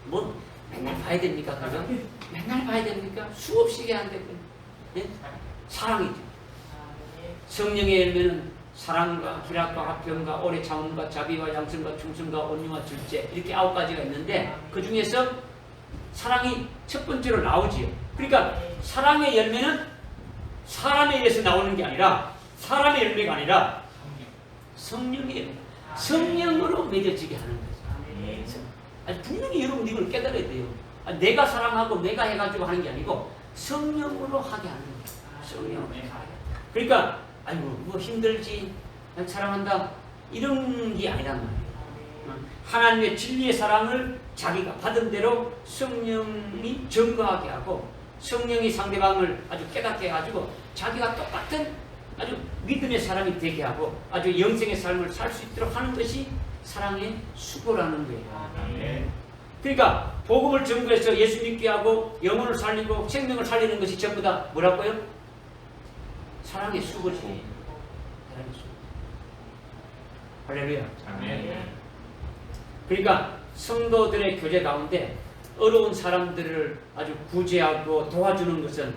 뭐 맨날 봐야 됩니까? 그죠? 맨날 봐야 됩니까? 수없이 안 되고 예? 사랑이죠. 성령의 열매는 사랑과 희락과 화평과 오래 참음과 자비와 양선과 충성과 온유와 절제 이렇게 9가지가 있는데 그 중에서 사랑이 첫 번째로 나오지요. 그러니까 사랑의 열매는 사람에 의해서 나오는 게 아니라 사람의 열매가 아니라 성령의 열매. 성령으로 맺어지게 하는 거죠. 아니, 분명히 여러분 이걸 깨달아야 돼요. 내가 사랑하고 내가 해가지고 하는 게 아니고 성령으로 하게 하는 거예요. 성령으로 하게. 그러니까 아이고 뭐 힘들지 난 사랑한다 이런 게 아니란 말이에요. 하나님의 진리의 사랑을 자기가 받은 대로 성령이 증거하게 하고 성령이 상대방을 아주 깨닫게 해가지고 자기가 똑같은 아주 믿음의 사람이 되게 하고 아주 영생의 삶을 살 수 있도록 하는 것이 사랑의 수고라는 거예요. 그러니까 복음을 전부해서 예수 믿게 하고 영혼을 살리고 생명을 살리는 것이 전부 다 뭐라고요? 사랑의 수고지. 사랑의 수고. 할렐루야. 그러니까 성도들의 교제 가운데 어려운 사람들을 아주 구제하고 도와주는 것은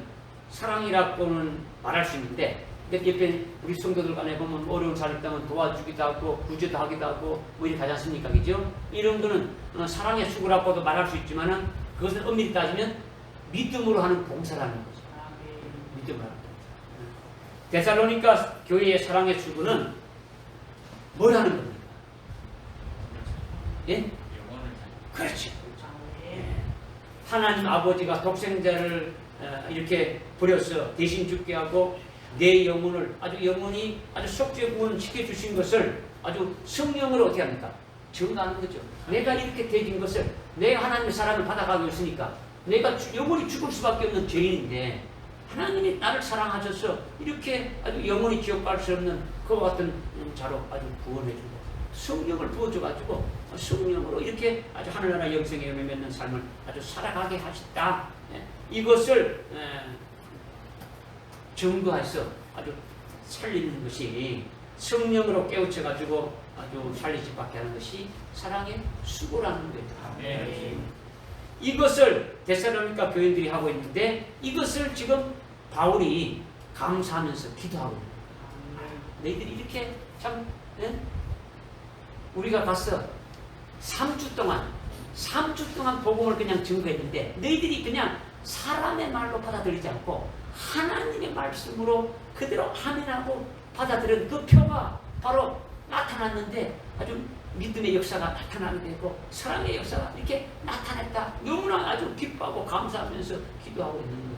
사랑이라고는 말할 수 있는데, 근데 옆에 우리 성도들 간에 보면 어려운 사람 있다면 도와주기도 하고 구제도 하기도 하고 뭐 이렇게 하지 않습니까? 그죠? 이런 거는 사랑의 수고라고도 말할 수 있지만은 그것은 엄밀히 따지면 믿음으로 하는 봉사라는 거죠. 믿음으로 하는 봉사. 데살로니가 교회의 사랑의 수고는 뭘 하는 겁니까? 예? 그렇지. 하나님 아버지가 독생자를 이렇게 버려서 대신 죽게 하고 내 영혼을 아주 영혼이 아주 속죄 구원시켜 주신 것을 아주 성령으로 어떻게 합니까? 증거하는 거죠. 내가 이렇게 되진 것을 내가 하나님의 사랑을 받아가고 있으니까 내가 영혼이 죽을 수밖에 없는 죄인인데 하나님이 나를 사랑하셔서 이렇게 아주 영혼이 기억할 수 없는 그와 같은 자로 아주 구원해주고 성령을 부어줘가지고 성령으로 이렇게 아주 하늘나라 영생에 열매 맺는 삶을 아주 살아가게 하셨다. 이것을 증거해서 아주 살리는 것이 성령으로 깨우쳐가지고 아주 살리지 밖에 하는 것이 사랑의 수고라는 거예요. 이것을 데살로니가 교인들이 하고 있는데 이것을 지금 바울이 감사하면서 기도하고 있는 거예요. 너희들이 이렇게 참 우리가 가서 3주 동안 복음을 그냥 증거했는데 너희들이 그냥 사람의 말로 받아들이지 않고 하나님의 말씀으로 그대로 아멘하고 받아들인 그 표가 바로 나타났는데 아주 믿음의 역사가 나타나게 되고 사랑의 역사가 이렇게 나타났다. 너무나 아주 기뻐하고 감사하면서 기도하고 있는 거예요.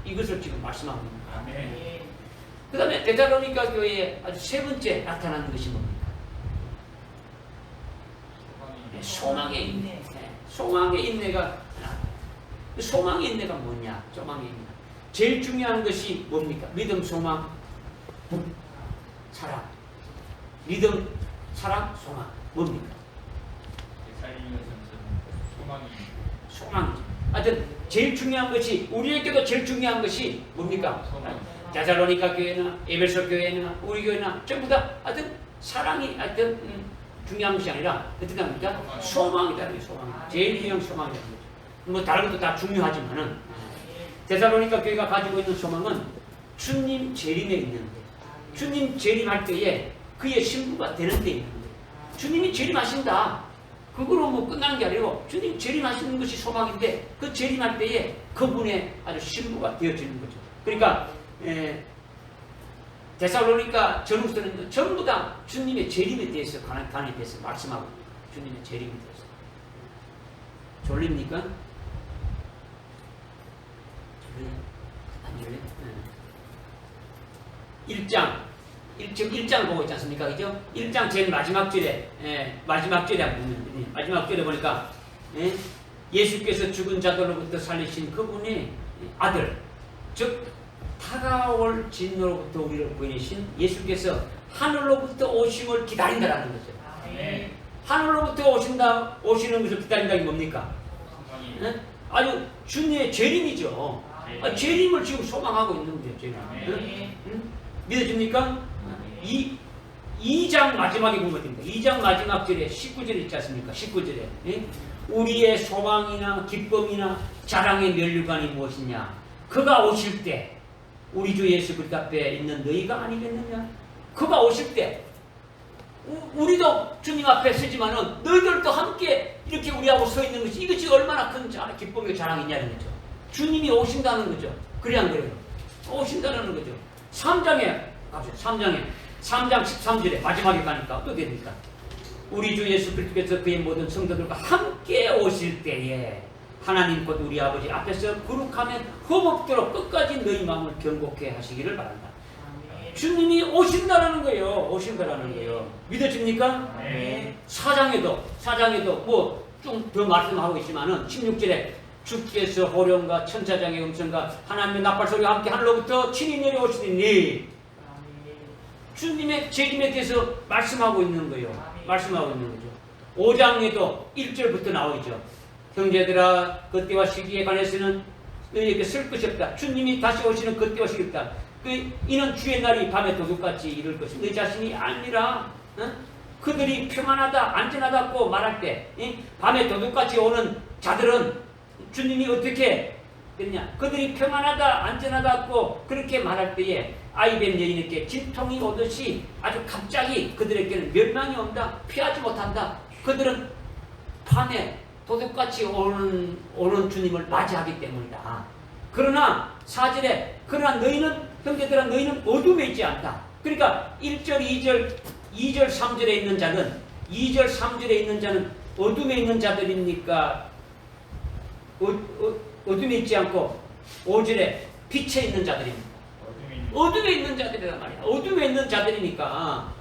이것을 지금 말씀하고 있는 거예요. 그 다음에 데살로니가 교회에 아주 세 번째 나타나는 것이 뭡니까? 소망의 인내. 소망의 인내가 소망의 인내가 뭐냐? 소망의 인내. 제일 중요한 것이 뭡니까? 믿음, 소망, 사랑. 믿음, 사랑, 소망. 뭡니까? 소망이죠. 하여튼 제일 중요한 것이 우리에게도 제일 중요한 것이 뭡니까? 데살로니가 교회나 에베소 교회나 우리 교회나 전부 다 하여튼 사랑이 하여튼 중요한 것이 아니라 어떻게 합니까? 소망이라는 게 소망. 제일 중요한 소망이라는 거죠. 뭐 다른 것도 다 중요하지만은 데살로니가 교회가 가지고 있는 소망은 주님 재림에 있는데, 주님 재림할 때에 그의 신부가 되는 데 있는데, 주님이 재림하신다. 그거로 뭐 끝나는 게 아니고 주님 재림하시는 것이 소망인데, 그 재림할 때에 그분의 아주 신부가 되어지는 거죠. 그러니까 데살로니가 전후서는 전부 다 주님의 재림에 대해서 간에 대해서 말씀하고, 주님의 재림에 대해서. 졸립니까? 안 졸려? 1장 보고 있지 않습니까? 그죠? 1장 제일 마지막 절에, 마지막 절에 보면, 마지막 절에 보니까, 예수께서 죽은 자들로부터 살리신 그분의 아들, 즉, 다가올 진노로부터 우리를 구해내신 예수께서 하늘로부터 오심을 기다린다라는 거죠. 하늘로부터 오시는 것을 기다린다는 게 뭡니까? 아주 주님의 재림이죠. 재림을 지금 소망하고 있는 거예요. 재림. 믿어집니까? 2장 마지막에 보면 됩니다. 2장 마지막 절에 19절 있지 않습니까? 19절에 우리의 소망이나 기쁨이나 자랑의 면류관이 무엇이냐? 그가 오실 때 우리 주 예수 그리스도 앞에 있는 너희가 아니겠느냐? 그가 오실 때 우리도 주님 앞에 서지만은 너희들도 함께 이렇게 우리하고 서 있는 것이, 이것이 얼마나 큰 기쁨의 자랑이냐는 거죠. 주님이 오신다는 거죠. 그래 안 그래요? 오신다는 거죠. 3장 13절에 마지막에 가니까 어떻게 됩니까? 우리 주 예수 그리스도께서 그의 모든 성도들과 함께 오실 때에 하나님 곧 우리 아버지 앞에서 거룩하면 흠없도록 끝까지 너희 마음을 견고케 하시기를 바란다. 주님이 오신다라는 거예요. 오신다라는 거예요. 믿어집니까? 네. 사장에도 뭐 좀 더 말씀하고 있지만은 16절에 주께서 호령과 천사장의 음성과 하나님의 나팔 소리와 함께 하늘로부터 친히 내려오시니, 주님의 재림에 대해서 말씀하고 있는 거예요. 말씀하고 있는 거죠. 5장에도 1절부터 나오죠. 형제들아, 그때와 시기에 관해서는 너희에게 쓸 것이 없다. 주님이 다시 오시는 그때와 시기 없다. 이는 주의 날이 밤에 도둑같이 이를 것이 너 자신이 아니라, 그들이 평안하다 안전하다고 말할 때, 밤에 도둑같이 오는 자들은 주님이 어떻게 됐냐? 그들이 평안하다 안전하다고 그렇게 말할 때에 아이벤 여인에게 진통이 오듯이 아주 갑자기 그들에게는 멸망이 온다. 피하지 못한다. 그들은 밤에 도둑같이 오는 주님을 맞이하기 때문이다. 그러나 4절에 그러나 너희는, 형제들아, 너희는 어둠에 있지 않다. 그러니까 1절, 2절, 3절에 있는 자는, 2절, 3절에 있는 자는 어둠에 있는 자들입니까? 어둠에 있지 않고 5절에 빛에 있는 자들입니다. 어둠에 있는 자들이란 말이야. 어둠에 있는 자들이니까,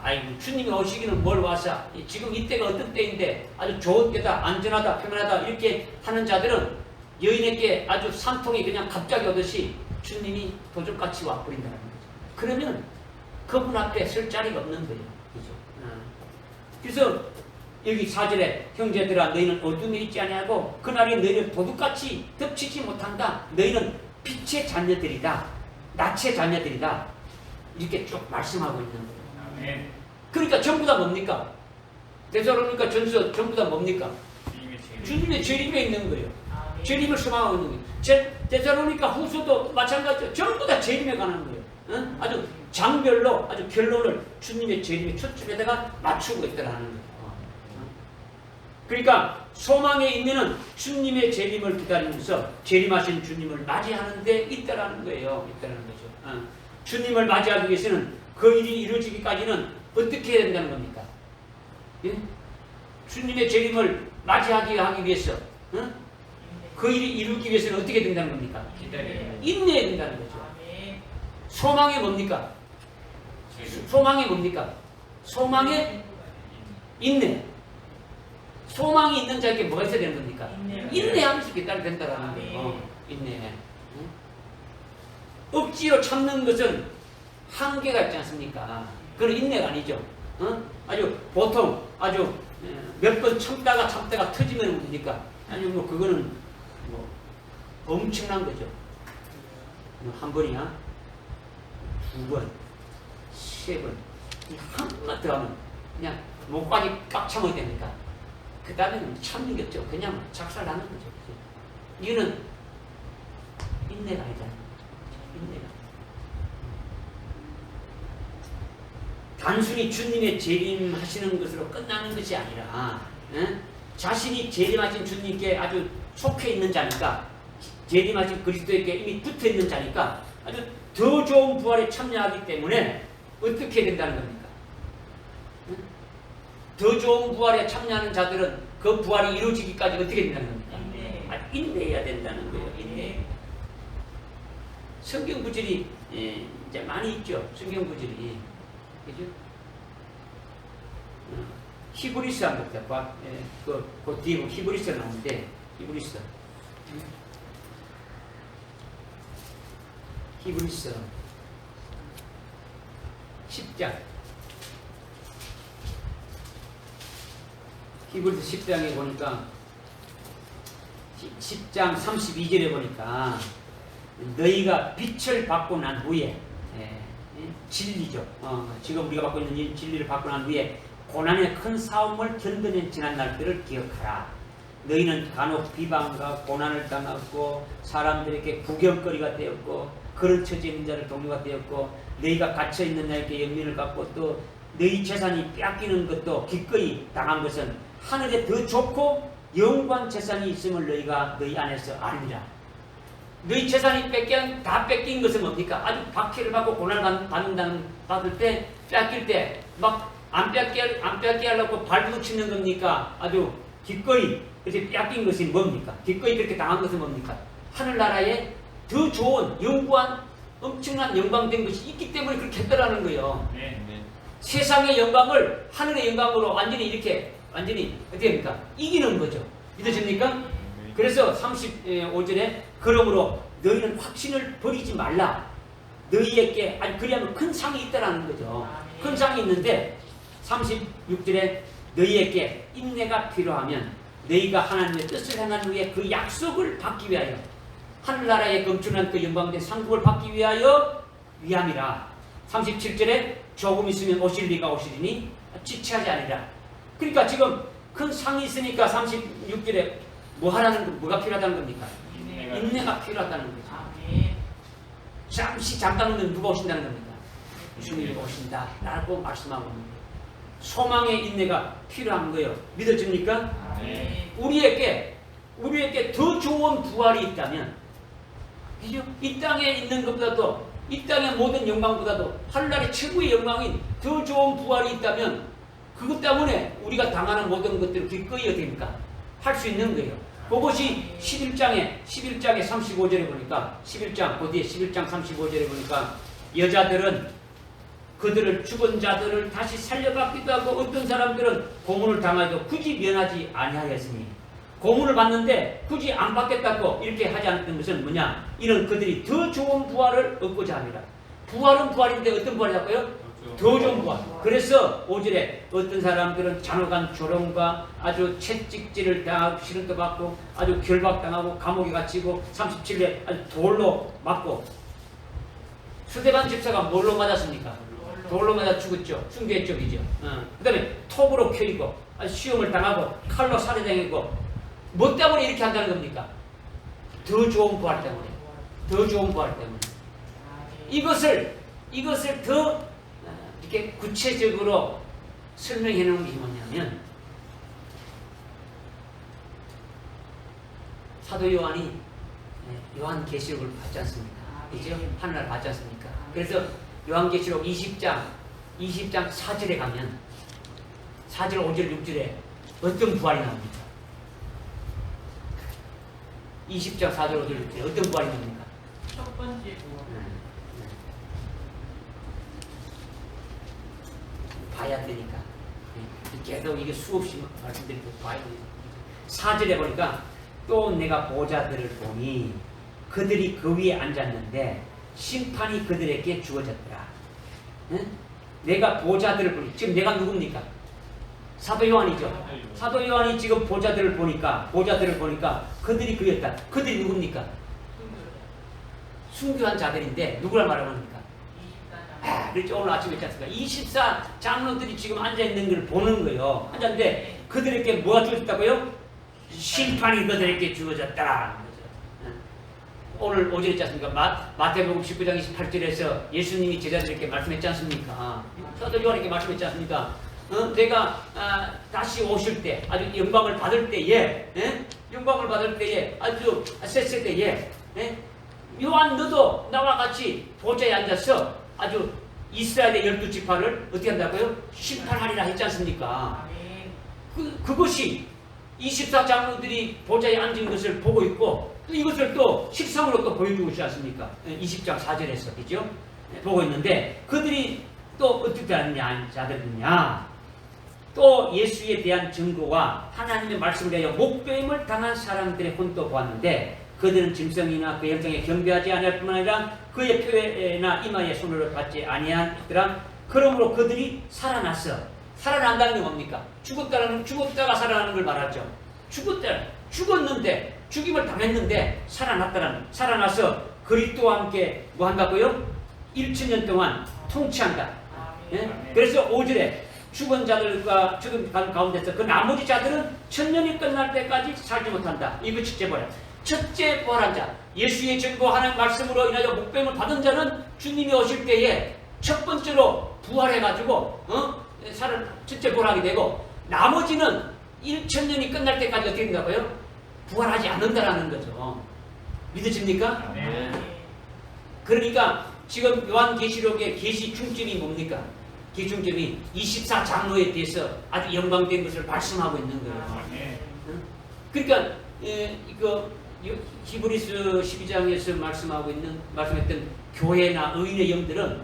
아이고, 주님이 오시기는 뭘 와서, 지금 이때가 어떤 때인데 아주 좋은 때다, 안전하다, 평안하다 이렇게 하는 자들은 여인에게 아주 산통이 그냥 갑자기 오듯이 주님이 도적같이 와버린다는 거죠. 그러면 그분 앞에 설 자리가 없는 거예요. 그죠? 그래서 여기 4절에 형제들아, 너희는 어둠에 있지 아니하고 그날이 너희를 도둑같이 덮치지 못한다. 너희는 빛의 자녀들이다. 낯의 자녀들이다. 이렇게 쭉 말씀하고 있는 거예요. 그러니까 전부 다 뭡니까? 데살로니가 전서 전부 다 뭡니까? 주님의 재림에 있는 거예요. 재림을 소망하고 있는 거예요. 데살로니가 후서도 마찬가지죠. 전부 다 재림에 관한 거예요. 아주 장별로 아주 결론을 주님의 재림의 초점에다가 맞추고 있다는 거예요. 그러니까 소망의 인내는 주님의 재림을 기다리면서 재림하신 주님을 맞이하는 데 있다라는 거예요. 있다는 거죠. 주님을 맞이하기 위해서는 그 일이 이루어지기까지는 어떻게 해야 된다는 겁니까? 예? 주님의 재림을 맞이하기 위해서, 그 일이 이루기 위해서는 어떻게 된다는 겁니까? 인내해야 된다는 거죠. 소망이 뭡니까? 소망이 뭡니까? 소망의 인내. 소망이 있는 자에게 뭐가 있어야 되는 겁니까? 인내하면서 기다려야 된다는 거예요. 인내. 억지로 참는 것은 한계가 있지 않습니까? 그건 인내가 아니죠. 아주 보통 아주 몇 번 참다가 터지면 뭡니까? 아니 뭐 그거는 뭐 엄청난 거죠. 한 번이야, 두 번, 세 번, 한 번만 더 하면 그냥 목까지 꽉 참아야 됩니까? 그 다음에는 참는 게 없죠. 그냥 작살나는 거죠. 이거는 인내가 아니잖아요. 인내가. 단순히 주님의 재림하시는 것으로 끝나는 것이 아니라 자신이 재림하신 주님께 아주 속해 있는 자니까, 재림하신 그리스도에게 이미 붙어 있는 자니까 아주 더 좋은 부활에 참여하기 때문에 어떻게 된다는 겁니까? 더 좋은 부활에 참여하는 자들은 그 부활이 이루어지기까지 어떻게 된다는 겁니까? 인내해야 된다는 거예요. 인내. 성경 구절이 이제 많이 있죠. 성경 구절이. 그죠? 히브리서 한번 봅시다. 그 뒤에 히브리서 나오는데, 히브리서 10장. 히브리서 10장에 보니까 10장 32절에 보니까 너희가 빛을 받고 난 후에 진리죠. 지금 우리가 받고 있는 이 진리를 받고 난 후에 고난의 큰 싸움을 견뎌낸 지난 날들을 기억하라. 너희는 간혹 비방과 고난을 당하고 사람들에게 구경거리가 되었고 그런 처지에 있는 자를 동료가 되었고 너희가 갇혀있는 자에게 연민을 갖고 또 너희 재산이 뺏기는 것도 기꺼이 당한 것은 하늘에 더 좋고 영광 재산이 있음을 너희가 너희 안에서 아니라. 너희 재산이 다 뺏긴 것은 뭡니까? 아주 박해를 받고 고난을 받을 때, 뺏길 때 막 안 뺏게 하려고 발부둥 치는 겁니까? 아주 기꺼이 그렇게 뺏긴 것이 뭡니까? 기꺼이 그렇게 당한 것은 뭡니까? 하늘나라에 더 좋은 영구한 엄청난 영광된 것이 있기 때문에 그렇게 했더라는 거예요. 네. 세상의 영광을 하늘의 영광으로 완전히 어떻게 됩니까? 이기는 거죠. 믿어집니까? 그래서 35절에 그러므로 너희는 확신을 버리지 말라. 너희에게 그리하면 큰 상이 있다라는 거죠. 큰 상이 있는데 36절에 너희에게 인내가 필요하면 너희가 하나님의 뜻을 행한 후에 그 약속을 받기 위하여 하늘나라의 검출한 그 영광된 상급을 받기 위하여 위함이라. 37절에 조금 있으면 오실 리가 오시리니 지체하지 아니라. 그러니까 지금 큰 상이 있으니까 36절에 뭐가 필요하다는 겁니까? 인내가 필요하다는 거죠. 잠깐 오면 누가 오신다는 겁니까? 주님이 오신다 라고 말씀하고 있는 거예요. 소망의 인내가 필요한 거예요. 믿어집니까? 우리에게 더 좋은 부활이 있다면, 그죠? 이 땅에 있는 것보다도, 이 땅의 모든 영광보다도 하늘나라의 최고의 영광인 더 좋은 부활이 있다면 그것 때문에 우리가 당하는 모든 것들을 기꺼이 어떻습니까? 할 수 있는 거예요. 그것이 11장에 35절에 보니까 11장 그 뒤에 11장 35절에 보니까 여자들은 그들을 죽은 자들을 다시 살려받기도 하고 어떤 사람들은 고문을 당하여도 굳이 면하지 아니하였으니 고문을 받는데 굳이 안 받겠다고 이렇게 하지 않았던 것은 뭐냐? 이런 그들이 더 좋은 부활을 얻고자 합니다. 부활은 부활인데 어떤 부활이라고요? 더 좋은 부활. 그래서 5절에 어떤 사람들은 잔혹한 조롱과 아주 채찍질을 당하고 시련도 받고 아주 결박당하고 감옥에 갇히고 37에 아주 돌로 맞고. 스데반 집사가 뭘로 맞았습니까? 돌로 맞아 죽었죠. 순교했죠. 그죠? 그 다음에 톱으로 켜이고 시험을 당하고 칼로 살해당하고 뭐 때문에 이렇게 한다는 겁니까? 더 좋은 부활 때문에. 더 좋은 부활 때문에. 이것을 더 이렇게 구체적으로 설명해 놓은 게 뭐냐면 사도 요한이 요한계시록을 받지 않습니까? 그죠? 하늘나라 받지 않습니까? 그래서 요한계시록 20장 4절에 가면 4절, 5절, 6절에 어떤 부활이 나옵니까? 20장 4절, 5절, 6절에 어떤 부활이 나옵니까? 첫 번째 부활. 봐야 되니까. 계속 이게 수없이 말씀드리고 봐야 되니까. 4절에 보니까 또 내가 보좌들을 보니 그들이 그 위에 앉았는데 심판이 그들에게 주어졌더라. 응? 내가 보좌들을 보니 지금 내가 누굽니까? 사도 요한이죠. 사도 요한이 지금 보좌들을 보니까 그들이 그였다. 그들이 누굽니까? 순교한 자들인데 누구를 말하는 겁니까? 그렇죠. 오늘 아침에 있지 않습니까? 24 장로들이 지금 앉아있는 걸 보는 거예요. 앉았는데 그들에게 뭐가 주어졌다고요? 심판이 그들에게 주어졌다라는 거죠. 오늘 오전에 있지 않습니까? 마태복음 19장 28절에서 예수님이 제자들에게 말씀했지 않습니까? 사도 요한에게 말씀했지 않습니까? 내가 다시 오실 때 아주 영광을 받을 때에 영광을 받을 때에 아주 셋째 때에 요한 너도 나와 같이 보좌에 앉아서 아주 이스라엘의 12지파를 어떻게 한다고요? 심판하리라 했지 않습니까? 그것이 24장로들이 보좌에 앉은 것을 보고 있고 또 이것을 또 식상으로 또 보여주고 있지 않습니까? 20장 4절에서 그죠? 보고 있는데 그들이 또 어떻게 하느냐 자들이냐 또 예수에 대한 증거와 하나님의 말씀을 위하여 목배임을 당한 사람들의 혼도 보았는데 그들은 짐승이나 그 형상에 경배하지 아니할 뿐만 아니라 그의 표에나 이마에 손을 받지 아니하더라. 그러므로 그들이 살아났어. 살아난다는 게 뭡니까? 죽었다가 살아나는 걸 말하죠. 죽었는데 죽임을 당했는데 살아나서 그리스도와 함께 뭐 한다고요? 1000년 동안 통치한다. 그래서 5절에 죽은 자들과 죽은 가운데서 그 나머지 자들은 1000년이 끝날 때까지 살지 못한다. 이거 첫째 부활. 첫째 부활한 자, 예수의 증거 하나님 말씀으로 인하여 목배임을 받은 자는 주님이 오실 때에 첫 번째로 부활해가지고 첫째 부활하게 되고 나머지는 1000년이 끝날 때까지 어떻게 된다고요? 부활하지 않는다라는 거죠. 믿으십니까? 그러니까 지금 요한계시록의 계시 중점이 뭡니까? 기중점이 24장로에 대해서 아주 영광된 것을 말씀하고 있는 거예요. 그러니까 이거 히브리서 12장에서 말씀했던 교회나 의인의 영들은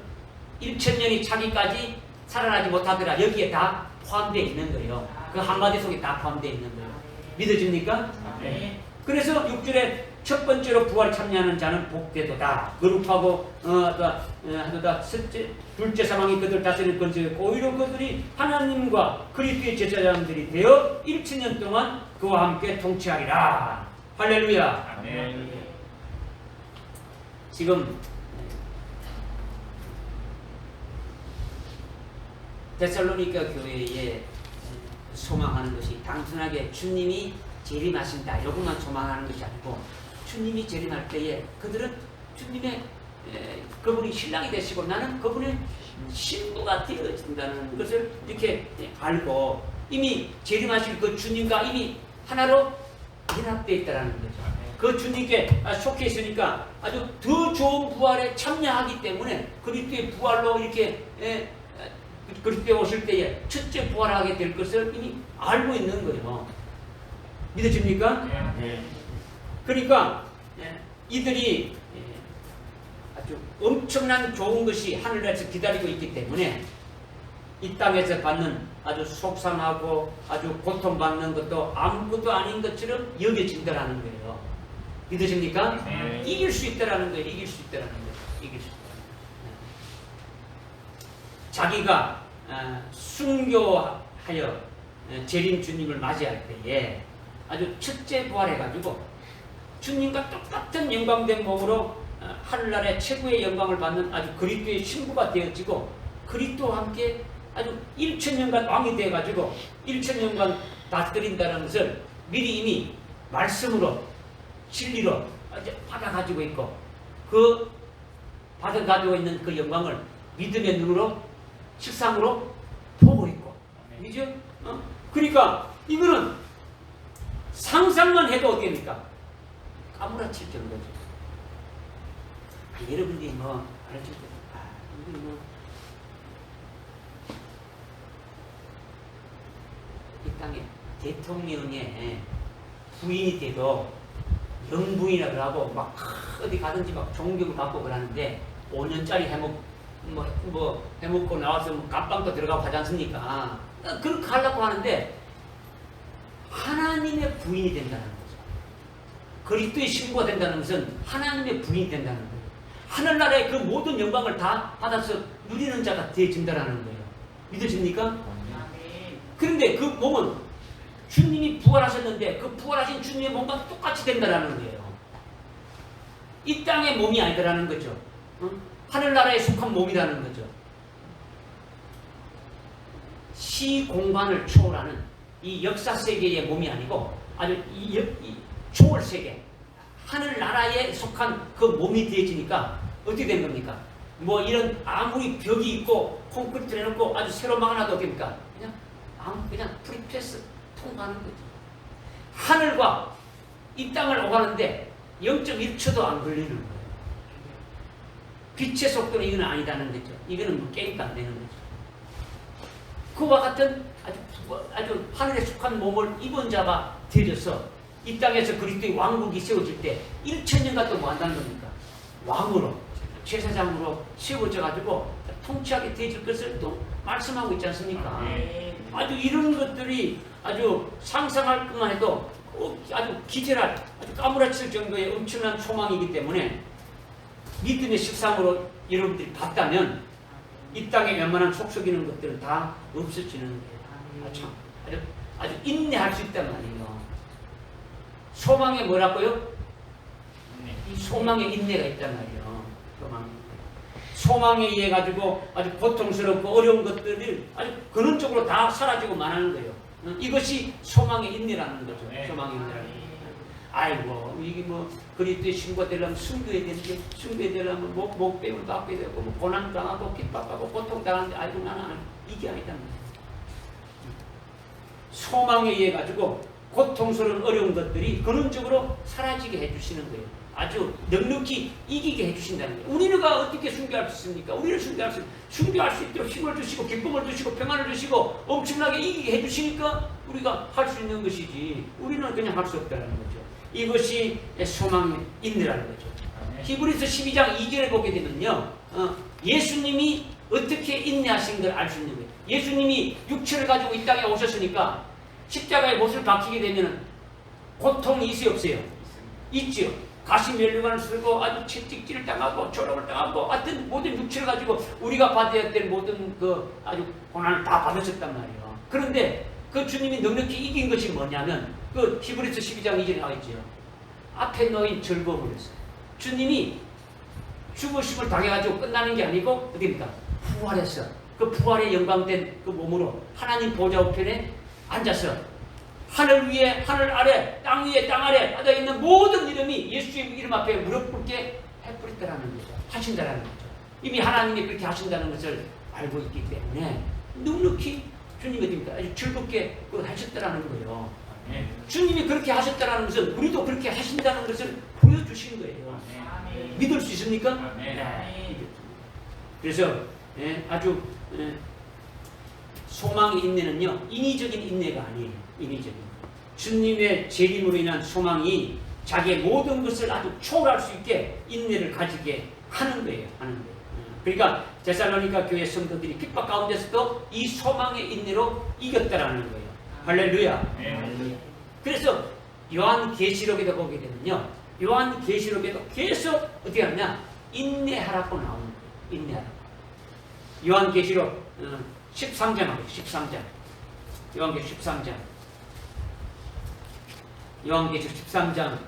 1000년이 차기까지 살아나지 못하더라. 여기에 다 포함되어 있는 거예요. 그 한마디 속에 다 포함되어 있는 거예요. 믿어집니까? 네. 그래서 6절에 첫 번째로 부활에 참여하는 자는 복되도다. 거룩하고 하도다. 둘째 사망이 그들 다스리는 권세였고 오히려 그들이 하나님과 그리스도의 제사장들이 되어 1000년 동안 그와 함께 통치하리라. 할렐루야. 아멘. 지금 데살로니가 교회에 소망하는 것이 단순하게 주님이 재림하신다 이것만 소망하는 것이 아니고 주님이 재림할 때에 그들은 주님의 그분이 신랑이 되시고 나는 그분의 신부가 되어진다는 것을 이렇게 알고 이미 재림하실 그 주님과 이미 하나로 연합되어 있다는 거죠. 그 주님께 속해 있으니까 아주 더 좋은 부활에 참여하기 때문에 그리스도의 부활로 이렇게 그리스도에 오실 때에 첫째 부활하게 될 것을 이미 알고 있는 거예요. 믿어집니까? 네. 그러니까 이들이 아주 엄청난 좋은 것이 하늘에서 기다리고 있기 때문에 이 땅에서 받는 아주 속상하고 아주 고통받는 것도 아무것도 아닌 것처럼 여겨진다라는 거예요. 믿으십니까? 네. 이길 수 있다라는 거예요. 이길 수 있다라는 거예요. 이길 수 있다. 자기가 순교하여 재림 주님을 맞이할 때에 아주 첫째 부활해가지고 주님과 똑같은 영광된 몸으로 하늘나라의 최고의 영광을 받는 아주 그리스도의 신부가 되어지고 그리스도와 함께 아주 1000년간 왕이 되어가지고 1000년간 다스린다는 것을 미리 이미 말씀으로 진리로 받아가지고 있고 그 받아가지고 있는 그 영광을 믿음의 눈으로 식상으로 보고 있고 그죠? 그러니까 이거는 상상만 해도 어떻습니까? 까무라칠 정도죠. 여러분들이 뭐 알죠? 이거 뭐 이 땅에 대통령의 부인이 돼도 영부인이라고 하고 막 어디 가든지 막 존경을 받고 그러는데 5년짜리 해먹고 나와서 뭐 감방도 들어가고 하지 않습니까? 그렇게 하려고 하는데 하나님의 부인이 된다는 거죠. 그리스도의 신부가 된다는 것은 하나님의 부인이 된다는 거예요. 하늘나라의 그 모든 영광을 다 받아서 누리는 자가 되어진다는 거예요. 믿으십니까? 그런데 그 몸은 주님이 부활하셨는데 그 부활하신 주님의 몸과 똑같이 된다는 거예요. 이 땅의 몸이 아니더라는 거죠. 하늘나라에 속한 몸이라는 거죠. 시공간을 초월하는 이 역사 세계의 몸이 아니고 아주 이 초월 세계, 하늘나라에 속한 그 몸이 되어지니까 어떻게 된 겁니까? 뭐 이런 아무리 벽이 있고 콘크리트를 해놓고 아주 새로 막아놔도 됩니까? 그냥 프리패스 통과하는 거죠. 하늘과 이 땅을 오가는데 0.1초도 안 걸리는 거예요. 빛의 속도는 이건 아니다는 거죠. 이거는 뭐 게임도 안 되는 거죠. 그와 같은 아주 하늘에 속한 몸을 입은 자가 되어져서 이 땅에서 그리스도의 왕국이 세워질 때 1000년간 또 뭐 한다는 겁니까? 왕으로, 제사장으로 세워져 가지고 통치하게 되어질 것을 또 말씀하고 있지 않습니까? 아주 이런 것들이 아주 상상할 것만 해도 아주 기절할, 아주 까무라칠 정도의 엄청난 소망이기 때문에 믿음의 식상으로 여러분들이 봤다면 이 땅에 웬만한 속썩이는 것들은 다 없어지는 거예요. 아주 인내할 수 있단 말이에요. 소망에 뭐라고요? 소망에 인내가 있단 말이에요. 소망에 의해 가지고 아주 고통스럽고 어려운 것들이 아주 근원적으로 다 사라지고 말하는 거예요. 이것이 소망의 인내라는 거죠. 소망의 인내라는 거죠. 아이고 이게 뭐 그리스도의 신부가 되려면 순교해야 되는데 순교해야 되려면 목뱀을 받게 되고 뭐 고난 당하고 핍박하고 고통 당하는데 아이고 나는 이게 아니다. 소망에 의해 가지고 고통스러운 어려운 것들이 근원적으로 사라지게 해주시는 거예요. 아주 넉넉히 이기게 해주신다는 거예요. 우리가 어떻게 순교할 수 있습니까? 우리를 순교할 수 있도록 힘을 주시고 기쁨을 주시고 평안을 주시고 엄청나게 이기게 해주시니까 우리가 할 수 있는 것이지 우리는 그냥 할 수 없다는 거죠. 이것이 소망의 인내라는 거죠. 히브리서 12장 2절에 보게 되면요, 예수님이 어떻게 인내하신 걸 알 수 있는 거예요. 예수님이 육체를 가지고 이 땅에 오셨으니까 십자가에 못을 박히게 되면 고통이 있어요, 없어요? 있죠. 가시면류관을 쓰고 아주 채찍질을 당하고 조롱을 당하고 하여튼 모든 육체를 가지고 우리가 받아야 될 모든 그 아주 고난을 다 받으셨단 말이에요. 그런데 그 주님이 넉넉히 이긴 것이 뭐냐면 그 히브리서 12장 2절에 나와 있죠. 앞에 놓인 즐거움을 했어요. 주님이 죽으심을 당해가지고 끝나는 게 아니고 어디입니까? 부활했어. 그 부활의 영광된 그 몸으로 하나님 보좌 우편에 앉아서 하늘 위에 하늘 아래 땅 위에 땅 아래 하다 있는 모든 이름이 예수의 이름 앞에 무릎 꿇게 해버렸다라는 거죠. 하신다라는 거죠. 이미 하나님이 그렇게 하신다는 것을 알고 있기 때문에 넉넉히 주님이 됩니다. 아주 즐겁게 하셨다라는 거예요. 주님이 그렇게 하셨다라는 것은 우리도 그렇게 하신다는 것을 보여주신 거예요. 믿을 수 있습니까? 네. 그래서 아주 소망의 인내는요 인위적인 인내가 아니에요. 인위적인 주님의 재림으로 인한 소망이 자기의 모든 것을 아주 초월할 수 있게 인내를 가지게 하는 거예요. 그러니까 데살로니가 교회 성도들이 핍박 가운데서도 이 소망의 인내로 이겼다라는 거예요. 할렐루야. 그래서 요한계시록에도 보게 되면요, 요한계시록에도 계속 어떻게 하느냐, 인내하라고 나오는 거예요. 인내하라고. 요한계시록 13장 하고 13장. 요한계시록 13장. 요한계시록 13장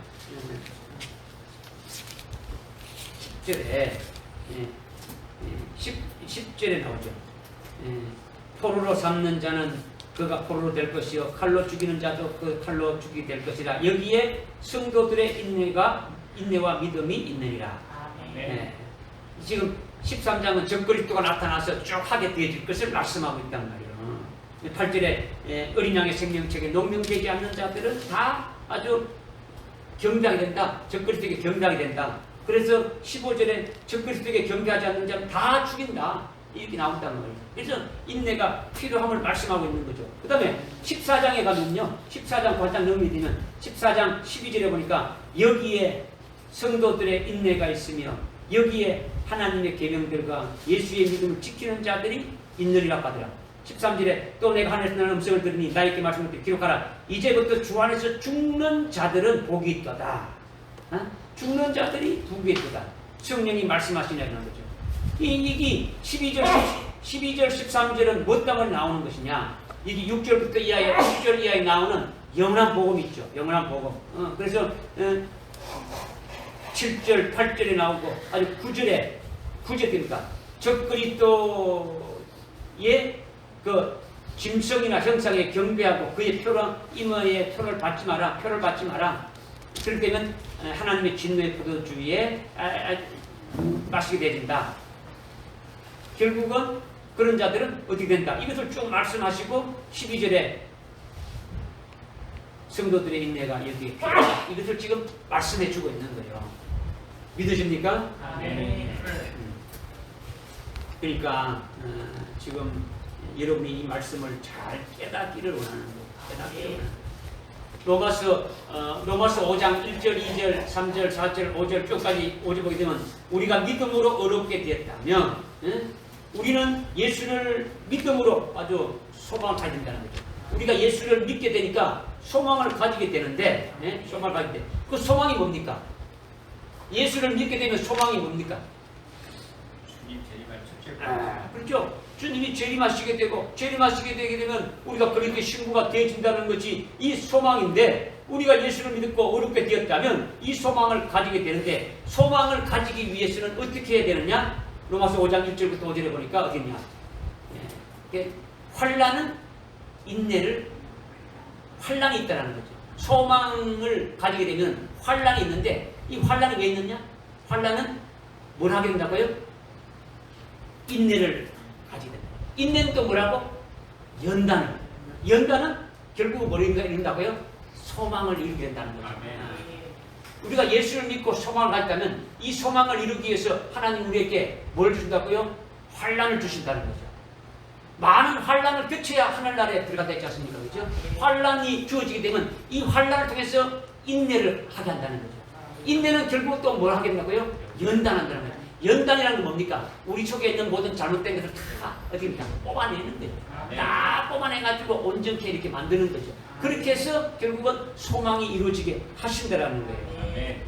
10절에 10절에 나오죠. 포로로 삼는 자는 그가 포로로 될 것이요 칼로 죽이는 자도 그 칼로 죽이게 될 것이라. 여기에 성도들의 인내와 믿음이 있느니라. 네. 지금 13장은 적그리스도가 나타나서 쭉 하게 되어질 것을 말씀하고 있단 말이에요. 8절에 어린 양의 생명책에 농명되지 않는 자들은 다 아주 경배하게 된다. 적그리스도에게 경배하게 된다. 그래서 15절에 적그리스도에게 경배하지 않는 자는 다 죽인다. 이렇게 나온다는 거예요. 그래서 인내가 필요함을 말씀하고 있는 거죠. 그 다음에 14장에 가면요, 14장 발장 넘이 되면 14장 12절에 보니까 여기에 성도들의 인내가 있으며 여기에 하나님의 계명들과 예수의 믿음을 지키는 자들이 있느니라 하더라. 13절에 또 내가 하늘에서 나는 음성을 들으니 나에게 말씀을 기록하라. 이제부터 주 안에서 죽는 자들은 복이 있도다. 죽는 자들이 복이 있도다. 성령이 말씀하시냐는 거죠. 이게 12절 13절은 뭐 때문에 나오는 것이냐. 이게 6절부터 이하에 10절 이하에 나오는 영원한 복음이 있죠. 영원한 복음. 그래서 7절 8절에 나오고 아주 9절에 구제 됩니까? 적그리스도의 그 짐승이나 형상에 경배하고 그의 표랑 임의의 표를 받지 마라. 표를 받지 마라. 그렇게 되면 하나님의 진노의 포도주에 마시게 되진다. 결국은 그런 자들은 어떻게 된다. 이것을 쭉 말씀하시고 12절에 성도들의 인내가 여기에 필요하다. 이것을 지금 말씀해 주고 있는 거예요. 믿으십니까? 아멘. 그러니까 지금 여러분이 이 말씀을 잘 깨닫기를 원하는 거예요. 깨닫기를 원하는 로마서 5장 1절, 2절, 3절, 4절, 5절 쭉까지 오지 보게 되면 우리가 믿음으로 어렵게 되었다면 우리는 예수를 믿음으로 아주 소망을 가지게 된다는 거죠. 우리가 예수를 믿게 되니까 소망을 가지게 되는데 소망을 가지게 돼. 그 소망이 뭡니까? 예수를 믿게 되면 소망이 뭡니까? 주님 재림할 첫째 그렇죠. 주님이 재림하시게 되고 재림하시게 되게 되면 우리가 그렇게 신부가 되어진다는 것이 이 소망인데 우리가 예수를 믿고 어렵게 되었다면 이 소망을 가지게 되는데 소망을 가지기 위해서는 어떻게 해야 되느냐? 로마서 5장 1절부터 5절에 보니까 어디냐? 환난은 인내를 환난이 있다는 거죠. 소망을 가지게 되면 환난이 있는데 이 환난이 왜 있느냐? 환난은 뭘 하게 된다고요? 인내를 가지게 된다. 인내는 또 뭐라고? 연단은 결국 뭘 이룬다고요? 소망을 이루게 된다는 거죠. 우리가 예수를 믿고 소망을 가졌다면 이 소망을 이루기 위해서 하나님 우리에게 뭘 주신다고요? 환난을 주신다는 거죠. 많은 환난을 겪어야 하늘나라에 들어가야 되지 않습니까? 그렇죠? 환난이 주어지게 되면 이 환난을 통해서 인내를 하게 한다는 거죠. 인내는 결국 또 뭘 하게 된다고요? 연단한다는 거죠. 연단이라는 건 뭡니까? 우리 속에 있는 모든 잘못된 것을 다 어떻게 뽑아내는 거예요. 다 뽑아내가지고 온전케 이렇게 만드는 거죠. 그렇게 해서 결국은 소망이 이루어지게 하신다라는 거예요.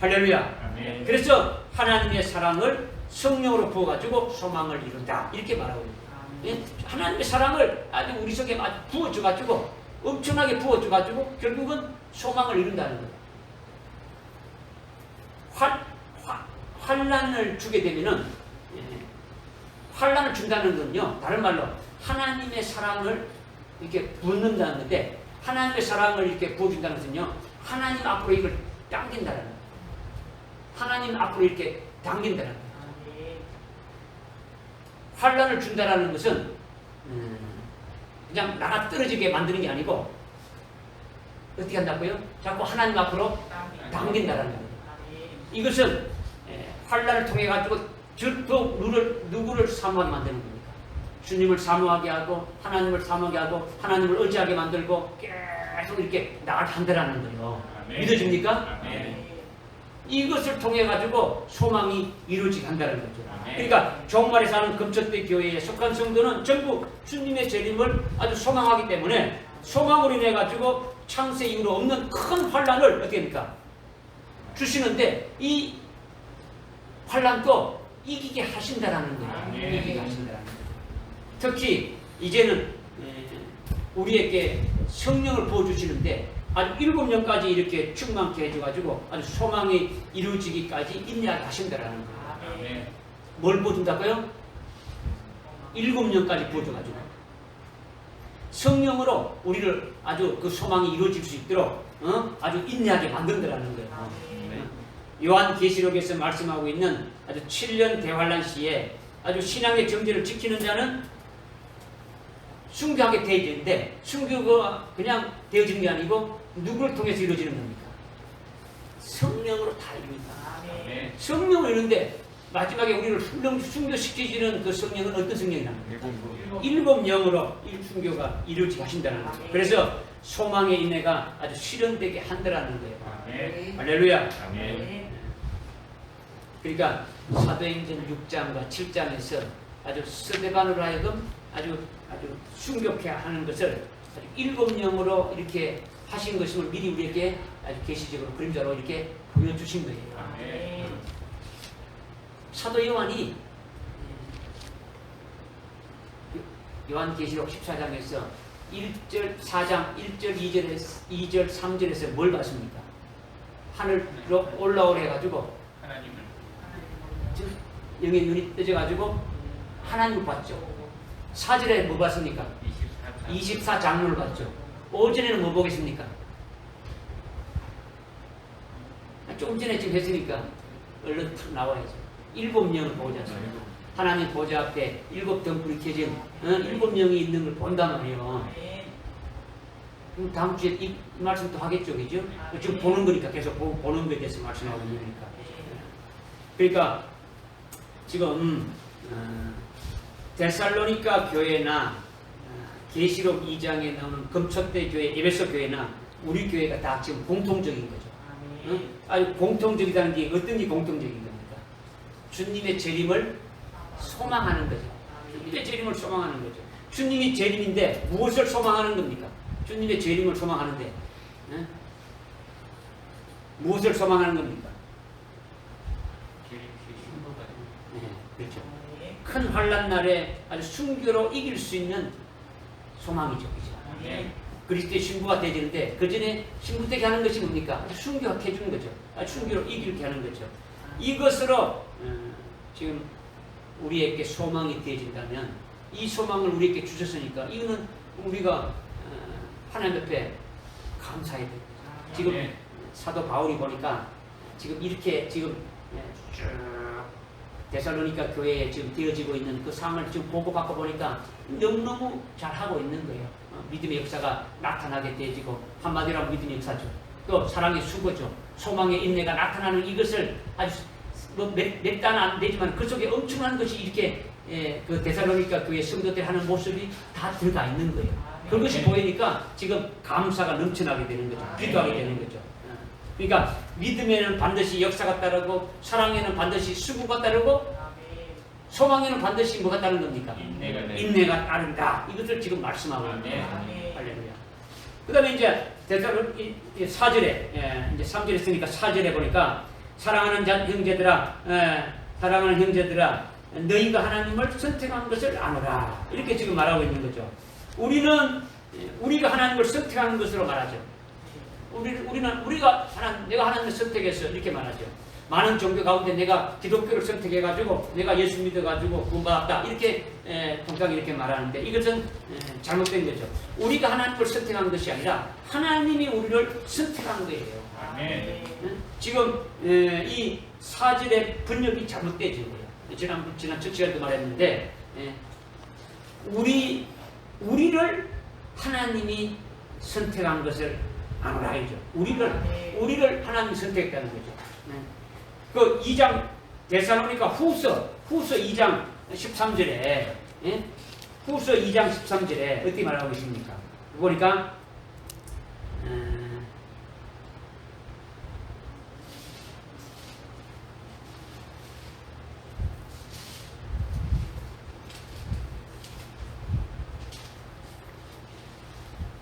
할렐루야. 그래서 하나님의 사랑을 성령으로 부어가지고 소망을 이룬다. 이렇게 말하고 있습니다. 하나님의 사랑을 아주 우리 속에 부어줘가지고 엄청나게 부어줘가지고 결국은 소망을 이룬다는 거예요. 환난을 주게 되면은 환난을 준다는 건요. 다른 말로 하나님의 사랑을 이렇게 붓는다는 건데 하나님의 사랑을 이렇게 부어준다는 것은요. 하나님 앞으로 이걸 당긴다는 거예요. 하나님 앞으로 이렇게 당긴다는 거예요. 환난을 준다는 것은 그냥 나가 떨어지게 만드는 게 아니고 어떻게 한다고요? 자꾸 하나님 앞으로 당긴다는 거예요. 이것은 환난을 통해 가지고 더욱 누구를 사모하게 만드는 겁니까? 주님을 사모하게 하고 하나님을 사모하게 하고 하나님을 의지하게 만들고 계속 이렇게 나가게 한다는 거예요. 믿어집니까? 이것을 통해 가지고 소망이 이루어지게 한다는 거죠. 그러니까 종말에 사는 금천대 교회에 속한 성도는 전부 주님의 재림을 아주 소망하기 때문에 소망으로 인해 가지고 창세 이후로 없는 큰 환난을 어떻게 합니까? 주시는데 이 환난도 이기게 하신다라는 거예요. 이기게 하신다라는 거예요. 특히 이제는 우리에게 성령을 부어주시는데 아주 7년까지 이렇게 충만케 해줘가지고 아주 소망이 이루어지기까지 인내하게 하신다라는 거예요. 뭘 부어준다고요? 7년까지 부어줘가지고 성령으로 우리를 아주 그 소망이 이루어질 수 있도록 아주 인내하게 만든다라는 거예요. 요한계시록에서 말씀하고 있는 아주 7년 대환란 시에 아주 신앙의 정죄를 지키는 자는 순교하게 되어지는데 순교가 그냥 되어지는 게 아니고 누구를 통해서 이루어지는 겁니까? 성령으로 다 이루어진다. 성령을 이루는데 마지막에 우리를 순교시키시는 그 성령은 어떤 성령이라는 거예요? 7영으로 이 순교가 이루어지게 하신다는 거죠. 그래서 소망의 인내가 아주 실현되게 한다는 거예요. 할렐루야. 그러니까 사도행전 6장과 7장에서 아주 스데반으로 하여금 아주 순교케 하는 것을 아주 7영으로 이렇게 하신 것을 미리 우리에게 아주 계시적으로 그림자로 이렇게 보여주신 거예요. 사도 요한이 요한계시록 14장에서 4장 1절 2절 3절에서 뭘 봤습니까? 하늘로 올라오래 해가지고 영의 눈이 떠져가지고 하나님을 봤죠. 4절에 뭐 봤습니까? 24장로를 봤죠. 오전에는 뭐 보겠습니까? 조금 전에 지금 했으니까 얼른 탁 나와야죠. 7명을 보지 않습니까? 하나님 보좌 앞에 7 등불이 켜진 7명이 있는 걸 본단 말이에요. 그럼 다음 주에 이 말씀 또 하겠죠, 그죠? 지금 보는 거니까 계속 보는 거에 대해서 말씀하고 있는 거니까. 그러니까 지금 데살로니가 교회나 계시록 2장에 나오는 금초대 교회, 에베소 교회나 우리 교회가 다 지금 공통적인 거죠. 아니 공통적이라는 게 어떤 게 공통적인 겁니까? 주님의 재림을 소망하는 거죠. 주님의 재림을 소망하는 거죠. 주님이 재림인데 무엇을 소망하는 겁니까? 주님의 재림을 소망하는데 무엇을 소망하는 겁니까? 네, 그렇죠. 큰 환난 날에 아주 순교로 이길 수 있는 소망이죠. 그죠? 그리스도의 신부가 되지는데 그 전에 신부되게 하는 것이 뭡니까? 순교하게 해주는 거죠. 순교로 이기게 하는 거죠. 이것으로 지금 우리에게 소망이 되어진다면 이 소망을 우리에게 주셨으니까 이거는 우리가 하나님 옆에 감사해야 돼요. 지금 사도 바울이 보니까 지금 이렇게 지금 쭉 데살로니가 교회에 지금 되어지고 있는 그 상황을 지금 보고받고 보니까 너무너무 잘하고 있는 거예요. 믿음의 역사가 나타나게 되어지고 한마디로 하면 믿음의 역사죠. 또 사랑의 수고죠. 소망의 인내가 나타나는 이것을 아주 몇 단 안 되지만 그 속에 엄청난 것이 이렇게 그 데살로니가 교회 성도들 하는 모습이 다 들어가 있는 거예요. 그것이 보이니까 지금 감사가 넘쳐나게 되는 거죠. 기도하게 되는 거죠. 그러니까 믿음에는 반드시 역사가 따르고 사랑에는 반드시 수고가 따르고 소망에는 반드시 뭐가 따른 겁니까? 인내가 따른다. 이것을 지금 말씀하고 있네요. 할렐루야. 그 다음에 이제 데살로니가 4절에 이제 3절에 쓰니까 4절에 보니까 사랑하는 형제들아 너희가 하나님을 선택한 것을 아노라. 이렇게 지금 말하고 있는 거죠. 우리가 하나님을 선택한 것으로 말하죠. 내가 하나님을 선택해서 이렇게 말하죠. 많은 종교 가운데 내가 기독교를 선택해가지고 내가 예수 믿어가지고 구원받았다. 이렇게 통상 이렇게 말하는데 이것은 잘못된 거죠. 우리가 하나님을 선택한 것이 아니라 하나님이 우리를 선택한 거예요. 지금 이 4절의 번역이 잘못되진 거예요. 지난 첫 시간에도 말했는데 우리를 하나님이 선택한 것을 아노라 이죠. 우리를 하나님이 선택했다는 거죠. 그 2장 데살로니가 후서 2장 13절에 후서 2장 13절에 어떻게 말하고 있습니까? 보니까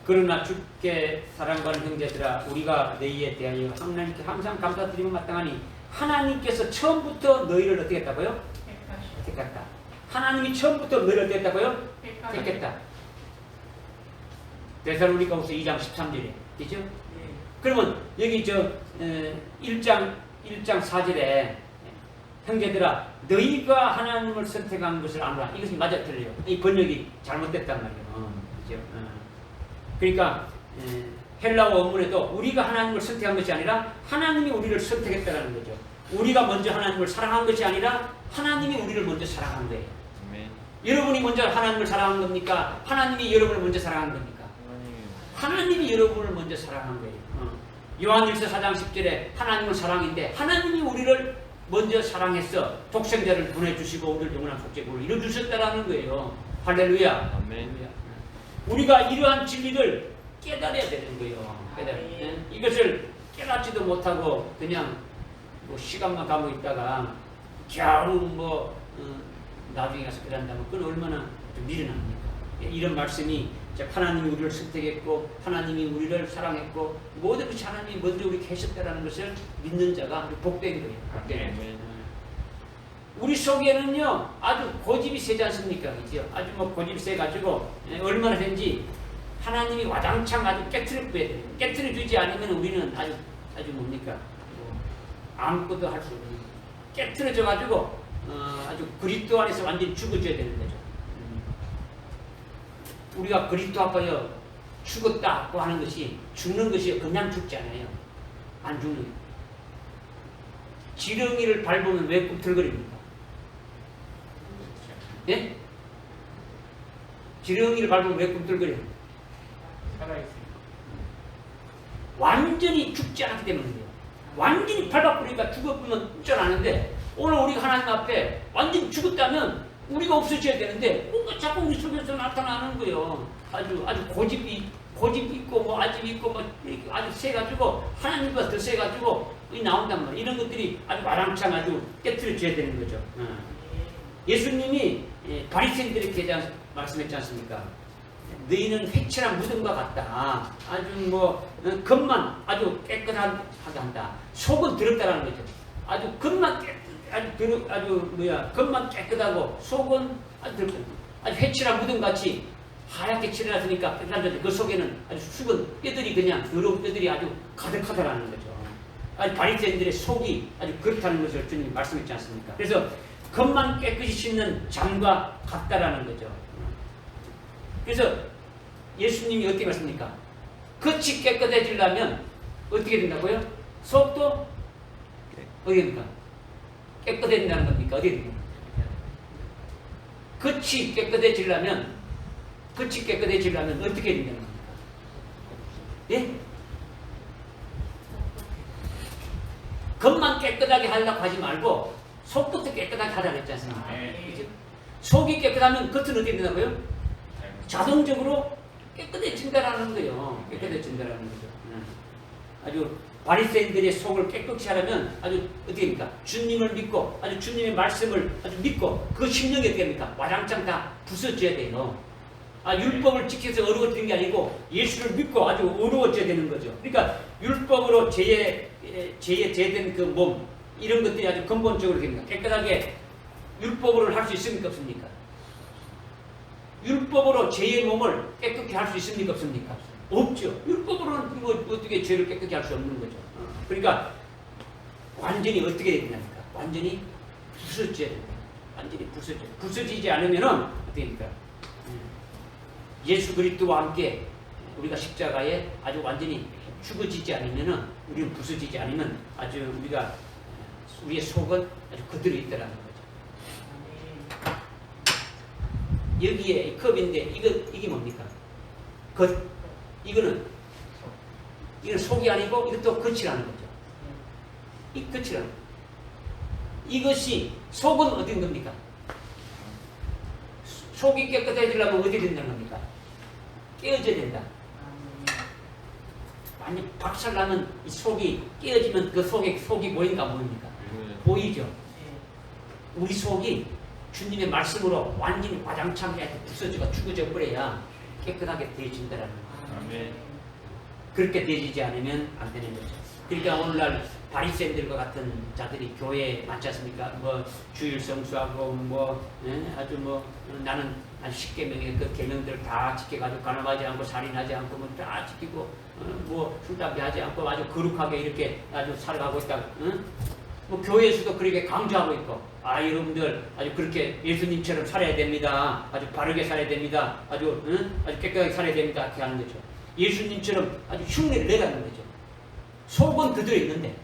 그러나 주께 사랑하는 형제들아 우리가 너희에 대하여 하나님께 항상 감사드리며 마땅하니 하나님께서 처음부터 너희를 어떻게 했다고요? 택했다. 하나님이 처음부터 너희를 어떻게 했다고요? 택했다. 데살로니가후서 2장 13절에 그죠? 그러면 여기 1장 4절에 형제들아 너희가 하나님을 선택한 것을 아노라. 이것이 맞아 틀려요. 이 번역이 잘못됐단 말이에요. 그죠? 그러니까 헬라어 원문에도 우리가 하나님을 선택한 것이 아니라 하나님이 우리를 선택했다는 거죠. 우리가 먼저 하나님을 사랑한 것이 아니라 하나님이 우리를 먼저 사랑한 거예요. 여러분이 먼저 하나님을 사랑한 겁니까? 하나님이 여러분을 먼저 사랑한 겁니까? 하나님이 여러분을 먼저 사랑한 거예요. 요한일서 4장 10절에 하나님은 사랑인데 하나님이 우리를 먼저 사랑해서 독생자를 보내주시고 우리를 영원한 속죄를 이뤄주셨다는 거예요. 할렐루야. 아멘. 우리가 이러한 진리를 깨달아야 되는 거예요. 이것을 깨닫지도 못하고 그냥 시간만 가고 있다가 겨우 나중에 가서 깨닫는다면 그건 얼마나 좀 미련합니까? 이런 말씀이 하나님이 우리를 선택했고 하나님이 우리를 사랑했고 모든 것이 하나님이 먼저 우리 계셨다는 것을 믿는 자가 복된 거예요. 우리 속에는요 아주 고집이 세지 않습니까? 그죠? 아주 고집이 세가지고 얼마나 된지 하나님이 와장창 아주 깨트려 줘야 돼요. 깨트려 주지 않으면 우리는 아주 뭡니까? 아무것도 할 수 없는 깨트려 줘가지고 아주 그리스도 안에서 완전히 죽어져야 되는 거죠. 우리가 그리스도 앞에서 죽었다고 하는 것이 죽는 것이 그냥 죽지 않아요. 안 죽는 거예요. 지렁이를 밟으면 왜 꿈틀거립니까? 예? 지렁이를 밟으면 왜 꿈틀거려요? 살아있어요. 완전히 죽지 않았기 때문이에요. 완전히 밟아버리니까 죽어보면 쫓아나는데 오늘 우리가 하나님 앞에 완전히 죽었다면 우리가 없어져야 되는데 뭔가 자꾸 우리 속에서 나타나는 거예요. 아주 고집이 있고 뭐 아집이 있고 뭐 아주 세가지고 하나님보다 더 세가지고 나온단 말이에요. 이런 것들이 아주 와랑창 아주 깨트려져야 되는 거죠. 예수님이 바리새인들에게 말씀했지 않습니까? 너희는 회칠한 무덤과 같다. 아주 뭐 겉만 아주 깨끗하게 한다. 속은 더럽다라는 거죠. 아주 겉만 겉만 깨끗하고 속은 아주 더럽다. 아주 회칠한 무덤 같이 하얗게 칠해놨으니까 깨끗한데 그 속에는 아주 수건 뼈들이 그냥 더러운 뼈들이 아주 가득하다라는 거죠. 아주 바리새인들의 속이 아주 그렇다는 것을 주님이 말씀했지 않습니까? 그래서 겉만 깨끗이 씻는 잠과 같다라는 거죠. 그래서 예수님이 어떻게 말씀합니까? 겉이 깨끗해지려면 어떻게 된다고요? 속도 어떻게 됩니까? 깨끗해진다는 겁니까? 어떻게 됩니까? 겉이 깨끗해지려면 어떻게 된다는 겁니까? 예? 겉만 깨끗하게 하려고 하지 말고 속부터 깨끗하게 하라고 했지 않습니까? 그렇죠? 속이 깨끗하면 겉은 어떻게 된다고요? 자동적으로 깨끗해진다라는 거예요. 깨끗해진다라는 거죠. 아주 바리새인들의 속을 깨끗이 하려면 아주 어떻게 됩니까? 주님을 믿고 아주 주님의 말씀을 아주 믿고 그 심령이 어떻게 됩니까? 와장창 다 부서져야 돼요. 율법을 지켜서 어려워지는 게 아니고 예수를 믿고 아주 어려워져야 되는 거죠. 그러니까 율법으로 제된 그 몸 이런 것들이 아주 근본적으로 됩니다. 깨끗하게 율법으로 할 수 있습니까? 없습니까? 율법으로 죄의 몸을 깨끗게 할 수 있습니까? 없습니까? 없죠. 율법으로는 어떻게 죄를 깨끗게 할 수 없는 거죠. 그러니까 완전히 어떻게 되냐니까 완전히 부서져야 됩니다. 완전히 부서지지 않으면은 어떻게 됩니까? 예수 그리스도와 함께 우리가 십자가에 아주 완전히 죽어지지 않으면은 우리는 부서지지 않으면 아주 우리의 속은 아주 그대로 있다라는 거죠. 여기에 컵인데 이게 뭡니까? 이거는 속이 아니고 이것도 겉이라는 거죠. 이 겉이라는 거. 이것이 속은 어딘 겁니까? 속이 깨끗해지려면 어디 된다는 겁니까? 깨어져야 된다. 많이 박살나면 이 속이 깨어지면 그 속이 보인가 안 보입니까? 보이죠. 우리 속이 주님의 말씀으로 완전히 와장창 부서지고 죽어져 버려야 깨끗하게 되어진다라는 거예요. 그렇게 되어지지 않으면 안 되는 거죠. 그러니까 오늘날 바리새인들과 같은 자들이 교회에 많지 않습니까? 뭐 주일 성수하고 아주 나는 한 10계명의 그 계명들 다 지켜가지고 간음하지 않고 살인하지 않고 다 지키고 술 담배 하지 않고 아주 거룩하게 이렇게 아주 살아가고 있다. 교회에서도 그렇게 강조하고 있고 여러분들 아주 그렇게 예수님처럼 살아야 됩니다. 아주 바르게 살아야 됩니다. 아주 깨끗하게 살아야 됩니다. 이렇게 하는 거죠. 예수님처럼 아주 흉내를 내라는 거죠. 속은 그대로 있는데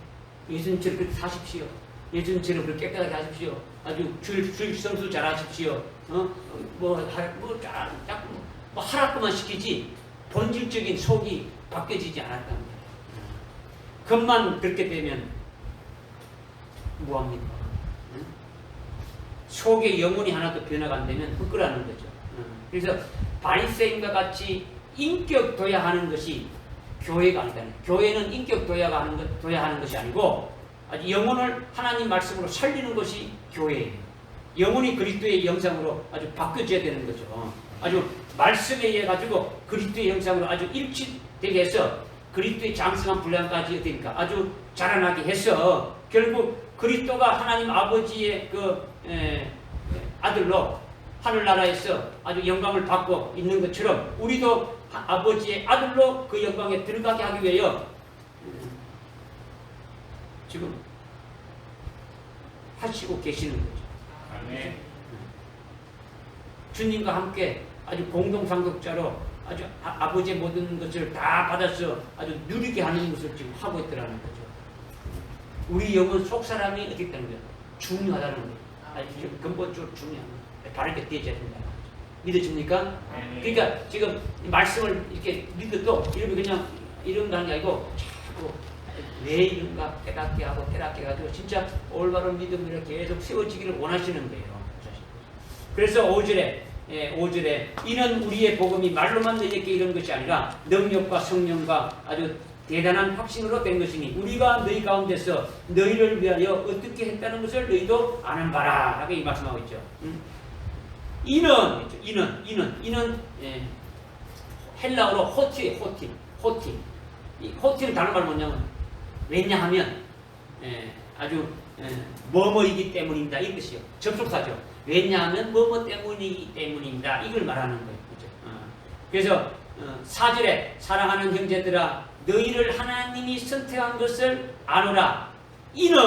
예수님처럼 그렇게 사십시오. 예수님처럼 그렇게 깨끗하게 하십시오. 아주 주일 성수 잘 하십시오. 하라고만 시키지 본질적인 속이 바뀌어지지 않았단 말이에요. 겉만 그렇게 되면 뭐합니까? 속의 영혼이 하나도 변화가 안 되면 헛거라는 거죠. 그래서 바리새인과 같이 인격 도야하는 것이 교회가 아니다. 교회는 인격 도야하는 것이 아니고 아주 영혼을 하나님 말씀으로 살리는 것이 교회예요. 영혼이 그리스도의 형상으로 아주 바뀌어져야 되는 거죠. 아주 말씀에 의해 가지고 그리스도의 형상으로 아주 일치되게 해서 그리스도의 장성한 분량까지 어떻습니까? 아주 자라나게 해서 결국 그리스도가 하나님 아버지의 아들로 하늘나라에서 아주 영광을 받고 있는 것처럼 우리도 아버지의 아들로 그 영광에 들어가게 하기 위하여 지금 하시고 계시는 거죠. 아멘. 주님과 함께 아주 공동상독자로 아주 아버지의 모든 것을 다 받아서 아주 누리게 하는 것을 지금 하고 있더라는 거죠. 우리 영혼 속 사람이 어떻게 되는 거예요? 중요하다는 거예요. 아주 지금 근본적으로 중요한 거예요. 바르게 되어져야 된다는 거죠. 믿어집니까? 그러니까 지금 말씀을 이렇게 믿어도 이러면 그냥 이런 거 하는 게 아니고 자꾸 왜 이런가 깨닫게 하고 깨닫게 해가지고 진짜 올바른 믿음으로 계속 세워지기를 원하시는 거예요. 그래서 5절에 이는 우리의 복음이 말로만 너희에게 이런 것이 아니라 능력과 성령과 아주 대단한 확신으로 된 것이니 우리가 너희 가운데서 너희를 위하여 어떻게 했다는 것을 너희도 아는 바라 라고 이 말씀하고 있죠. 이는 헬라어로 호티예요. 호티. 이 호티는 다른 말 뭐냐면 왜냐하면 아주 뭐뭐이기 때문입니다. 이 뜻이요. 접속사죠. 왜냐하면 뭐뭐 때문이기 때문입니다. 이걸 말하는 거예요. 그렇죠? 그래서 4절에 사랑하는 형제들아 너희를 하나님이 선택한 것을 아노라. 이는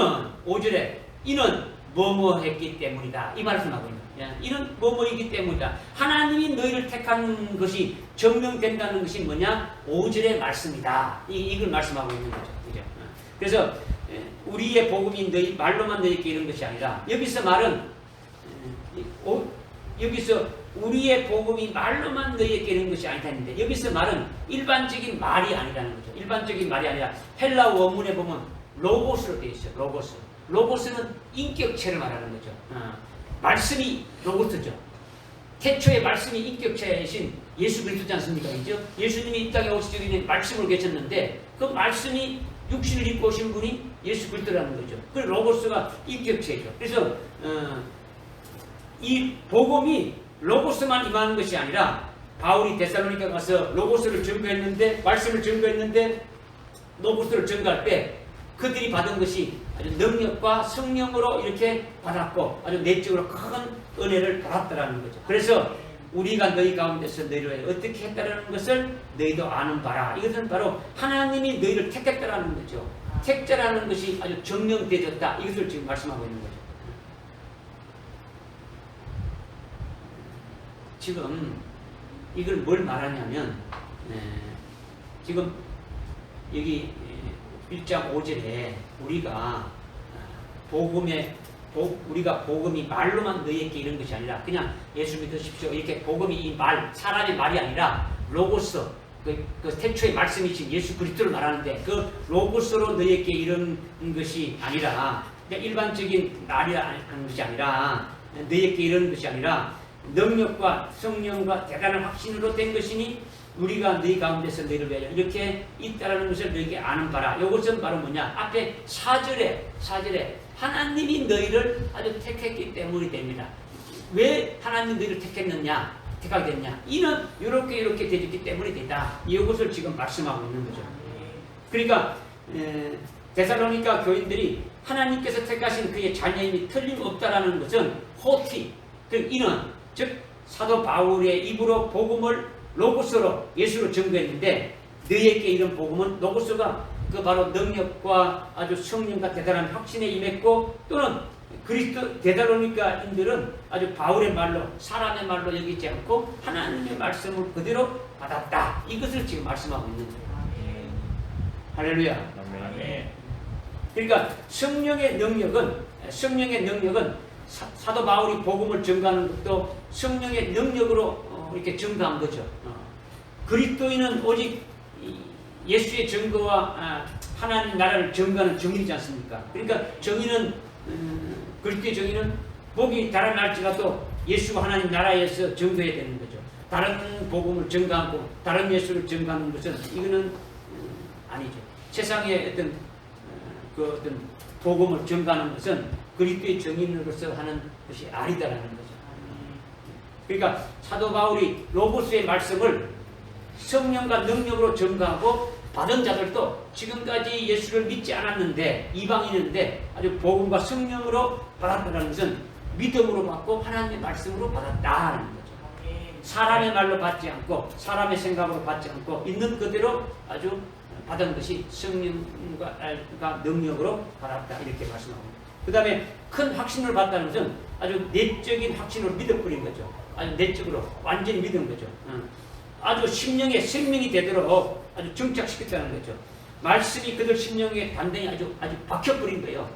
5절에 이는 뭐뭐 했기 때문이다. 이 말씀하고 있는 거예요. 이는 뭐뭐이기 때문이다. 하나님이 너희를 택한 것이 증명된다는 것이 뭐냐? 5절의 말씀이다. 이걸 말씀하고 있는 거죠. 그죠? 그래서 우리의 복음이 너희 말로만 너희에게 이런 것이 아니라 여기서 말은 여기서 우리의 복음이 말로만 너희에게 이런 것이 아니다 했는데 여기서 말은 일반적인 말이 아니라는 거죠. 일반적인 말이 아니라 헬라 원문에 보면 로고스로 되어 있어요. 로고스는 인격체를 말하는 거죠. 말씀이 로고스죠. 태초의 말씀이 인격체이신 예수 그리스도지 않습니까? 그죠? 예수님이 이 땅에 오시기 전에 말씀으로 계셨는데 그 말씀이 육신을 입고 오신 분이 예수 그리스도라는 거죠. 그 로고스가 인격체죠. 그래서 이 복음이 로고스만 임하는 것이 아니라 바울이 데살로니가 가서 로고스를 증거했는데 말씀을 증거했는데 로고스를 증거할 때 그들이 받은 것이 아주 능력과 성령으로 이렇게 받았고 아주 내적으로 큰 은혜를 받았다라는 거죠. 그래서 우리가 너희 가운데서 너희를 어떻게 했다라는 것을 너희도 아는 바라. 이것은 바로 하나님이 너희를 택했다라는 거죠. 택자라는 것이 아주 증명되어졌다. 이것을 지금 말씀하고 있는 거죠. 지금 이걸 뭘 말하냐면 지금 여기 1장 5절에 우리가 복음이 말로만 너희에게 이런 것이 아니라 그냥 예수 믿으십시오 이렇게 복음이 이 말 사람의 말이 아니라 로고스 그 태초의 말씀이신 예수 그리스도를 말하는데 그 로고스로 너희에게 이런 것이 아니라 일반적인 말이라는 것이 아니라 너희에게 이런 것이 아니라 능력과 성령과 대단한 확신으로 된 것이니 우리가 너희 가운데서 너희를 위하여 이렇게 있다라는 것을 너희에게 아는 바라. 이것은 바로 뭐냐? 앞에 4절에 하나님이 너희를 아주 택했기 때문이 됩니다. 왜 하나님 너희를 택했느냐? 택하게 됐냐? 이는 이렇게 되었기 때문이 되다. 이것을 지금 말씀하고 있는 거죠. 그러니까 데살로니가 교인들이 하나님께서 택하신 그의 자녀임이 틀림없다라는 것은 호티, 즉 이는 즉 사도 바울의 입으로 복음을 로고스로 예수로 증거했는데 너희에게 이런 복음은 로고스가 그 바로 능력과 아주 성령과 대단한 확신에 임했고 또는 그리스도 데살로니가인들은 아주 바울의 말로 사람의 말로 여기지 않고 하나님의 말씀을 그대로 받았다. 이것을 지금 말씀하고 있는 거예요. 할렐루야. 아멘. 그러니까 성령의 능력은 사도 바울이 복음을 증거하는 것도 성령의 능력으로 이렇게 증거한 거죠. 그리스도인은 오직 예수의 증거와 하나님 나라를 증거하는 증인이지 않습니까? 그러니까 증인은 그리스도의 증인은 복이 달아날지라도 예수가 하나님 나라에서 증거해야 되는 거죠. 다른 복음을 증거하고 다른 예수를 증거하는 것은 이거는 아니죠. 세상의 어떤 복음을 증거하는 것은 그리스도의 증인으로서 하는 것이 아니다라는 거죠. 그러니까 사도 바울이 로고스의 말씀을 성령과 능력으로 증거하고 받은 자들도 지금까지 예수를 믿지 않았는데 이방인인데 아주 복음과 성령으로 받았다는 것은 믿음으로 받고 하나님의 말씀으로 받았다는 거죠. 사람의 말로 받지 않고 사람의 생각으로 받지 않고 있는 그대로 아주 받은 것이 성령과 능력으로 받았다 이렇게 말씀합니다. 그 다음에 큰 확신을 받다는 것은 아주 내적인 확신으로 믿어버린 거죠. 아주 내적으로 완전히 믿은 거죠. 아주 심령의 생명이 되도록 아주 정착시켰다는 거죠. 말씀이 그들 심령에 단단히 아주 박혀버린 거예요.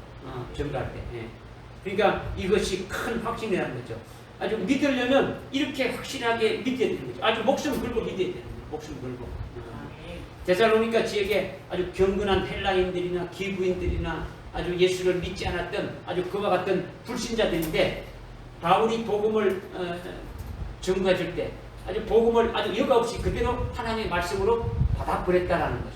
증거할 때. 예. 그러니까 이것이 큰 확신이라는 거죠. 아주 믿으려면 이렇게 확실하게 믿어야 되는 거죠. 아주 목숨 걸고 믿어야 되는 거예요. 목숨 걸고. 데살로니가 지역에 아주 경건한 헬라인들이나 기부인들이나 아주 예수를 믿지 않았던 아주 그와 같은 불신자들인데 바울이 복음을 전가해 줄 때 아주 복음을 아주 여과 없이 그대로 하나님의 말씀으로 받아버렸다라는 거죠.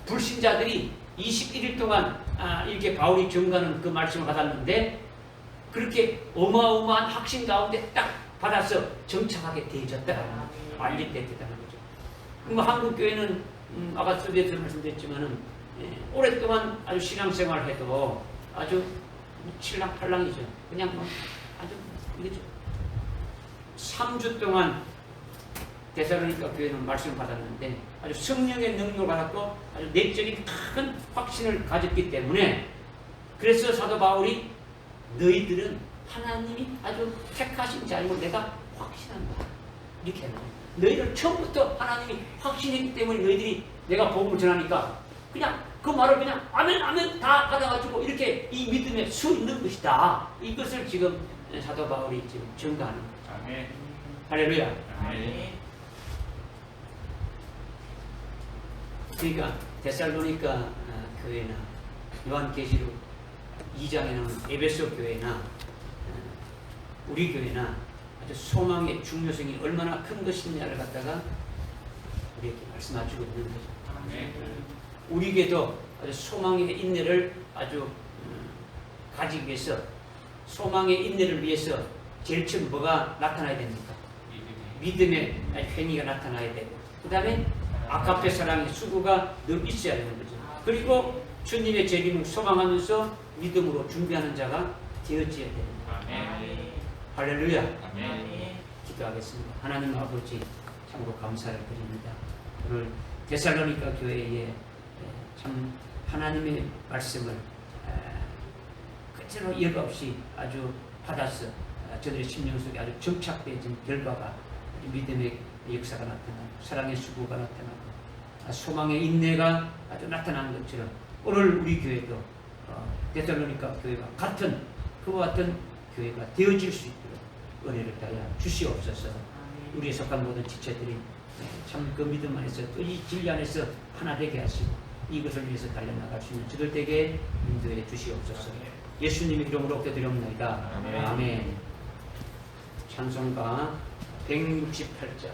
불신자들이 21일 동안 이렇게 바울이 전가하는 그 말씀을 받았는데 그렇게 어마어마한 확신 가운데 딱 받아서 정착하게 되어졌다라는 거죠. 완전히 됐다는 거죠. 뭐 한국 교회는 아까 서두에서 말씀드렸지만은 오랫동안 아주 신앙생활을 해도 아주 칠랑팔랑이죠. 그냥 뭐 아주 이거죠. 3주 동안 데살로니가 교회는 말씀을 받았는데 아주 성령의 능력을 받았고 아주 내적인 큰 확신을 가졌기 때문에 그래서 사도 바울이 너희들은 하나님이 아주 택하신 자임을 내가 확신한다. 이렇게 하는 거예요. 너희를 처음부터 하나님이 확신했기 때문에 너희들이 내가 복음을 전하니까 그냥 그 말을 그냥 아멘 아멘 다 받아가지고 이렇게 이 믿음에 서 있는 것이다. 이것을 지금 사도 바울이 지금 증거하는 거죠. 아멘. 할렐루야. 아멘. 그러니까 데살로니가 교회나 요한계시록 2장에 나오는 에베소 교회나 우리 교회나 아주 소망의 중요성이 얼마나 큰 것이냐를 갖다가 우리에게 말씀해주고 있는 거죠. 아멘. 우리 교회도 아주 소망의 인내를 아주 가지기 위해서 소망의 인내를 위해서 제일 처음 뭐가 나타나야 됩니까? 믿음의 행위가 나타나야 되고 그 다음에 아카페 사랑의 수고가 늘 있어야 되는 거죠. 그리고 주님의 재림을 소망하면서 믿음으로 준비하는 자가 되어져야 됩니다. 아멘. 할렐루야. 아멘. 기도하겠습니다. 하나님 아버지 참으로 감사를 드립니다. 오늘 데살로니가 교회에 참 하나님의 말씀을 끝으로 여과 없이 아주 받아서 저들의 심령 속에 아주 정착되어진 결과가 믿음의 역사가 나타나고 사랑의 수고가 나타나고 소망의 인내가 아주 나타나는 것처럼 오늘 우리 교회도 데살로니가 교회와 같은 그와 같은 교회가 되어질 수 있도록 은혜를 다하여 주시옵소서. 우리에 속한 모든 지체들이 참 그 믿음 안에서 또 이 진리 안에서 하나 되게 하시고 이것을 위해서 달려나갈 수 있는 저들에게 인도해 주시옵소서. 예수님의 이름으로 기도드립니다. 아멘. 아멘. 찬송가 168장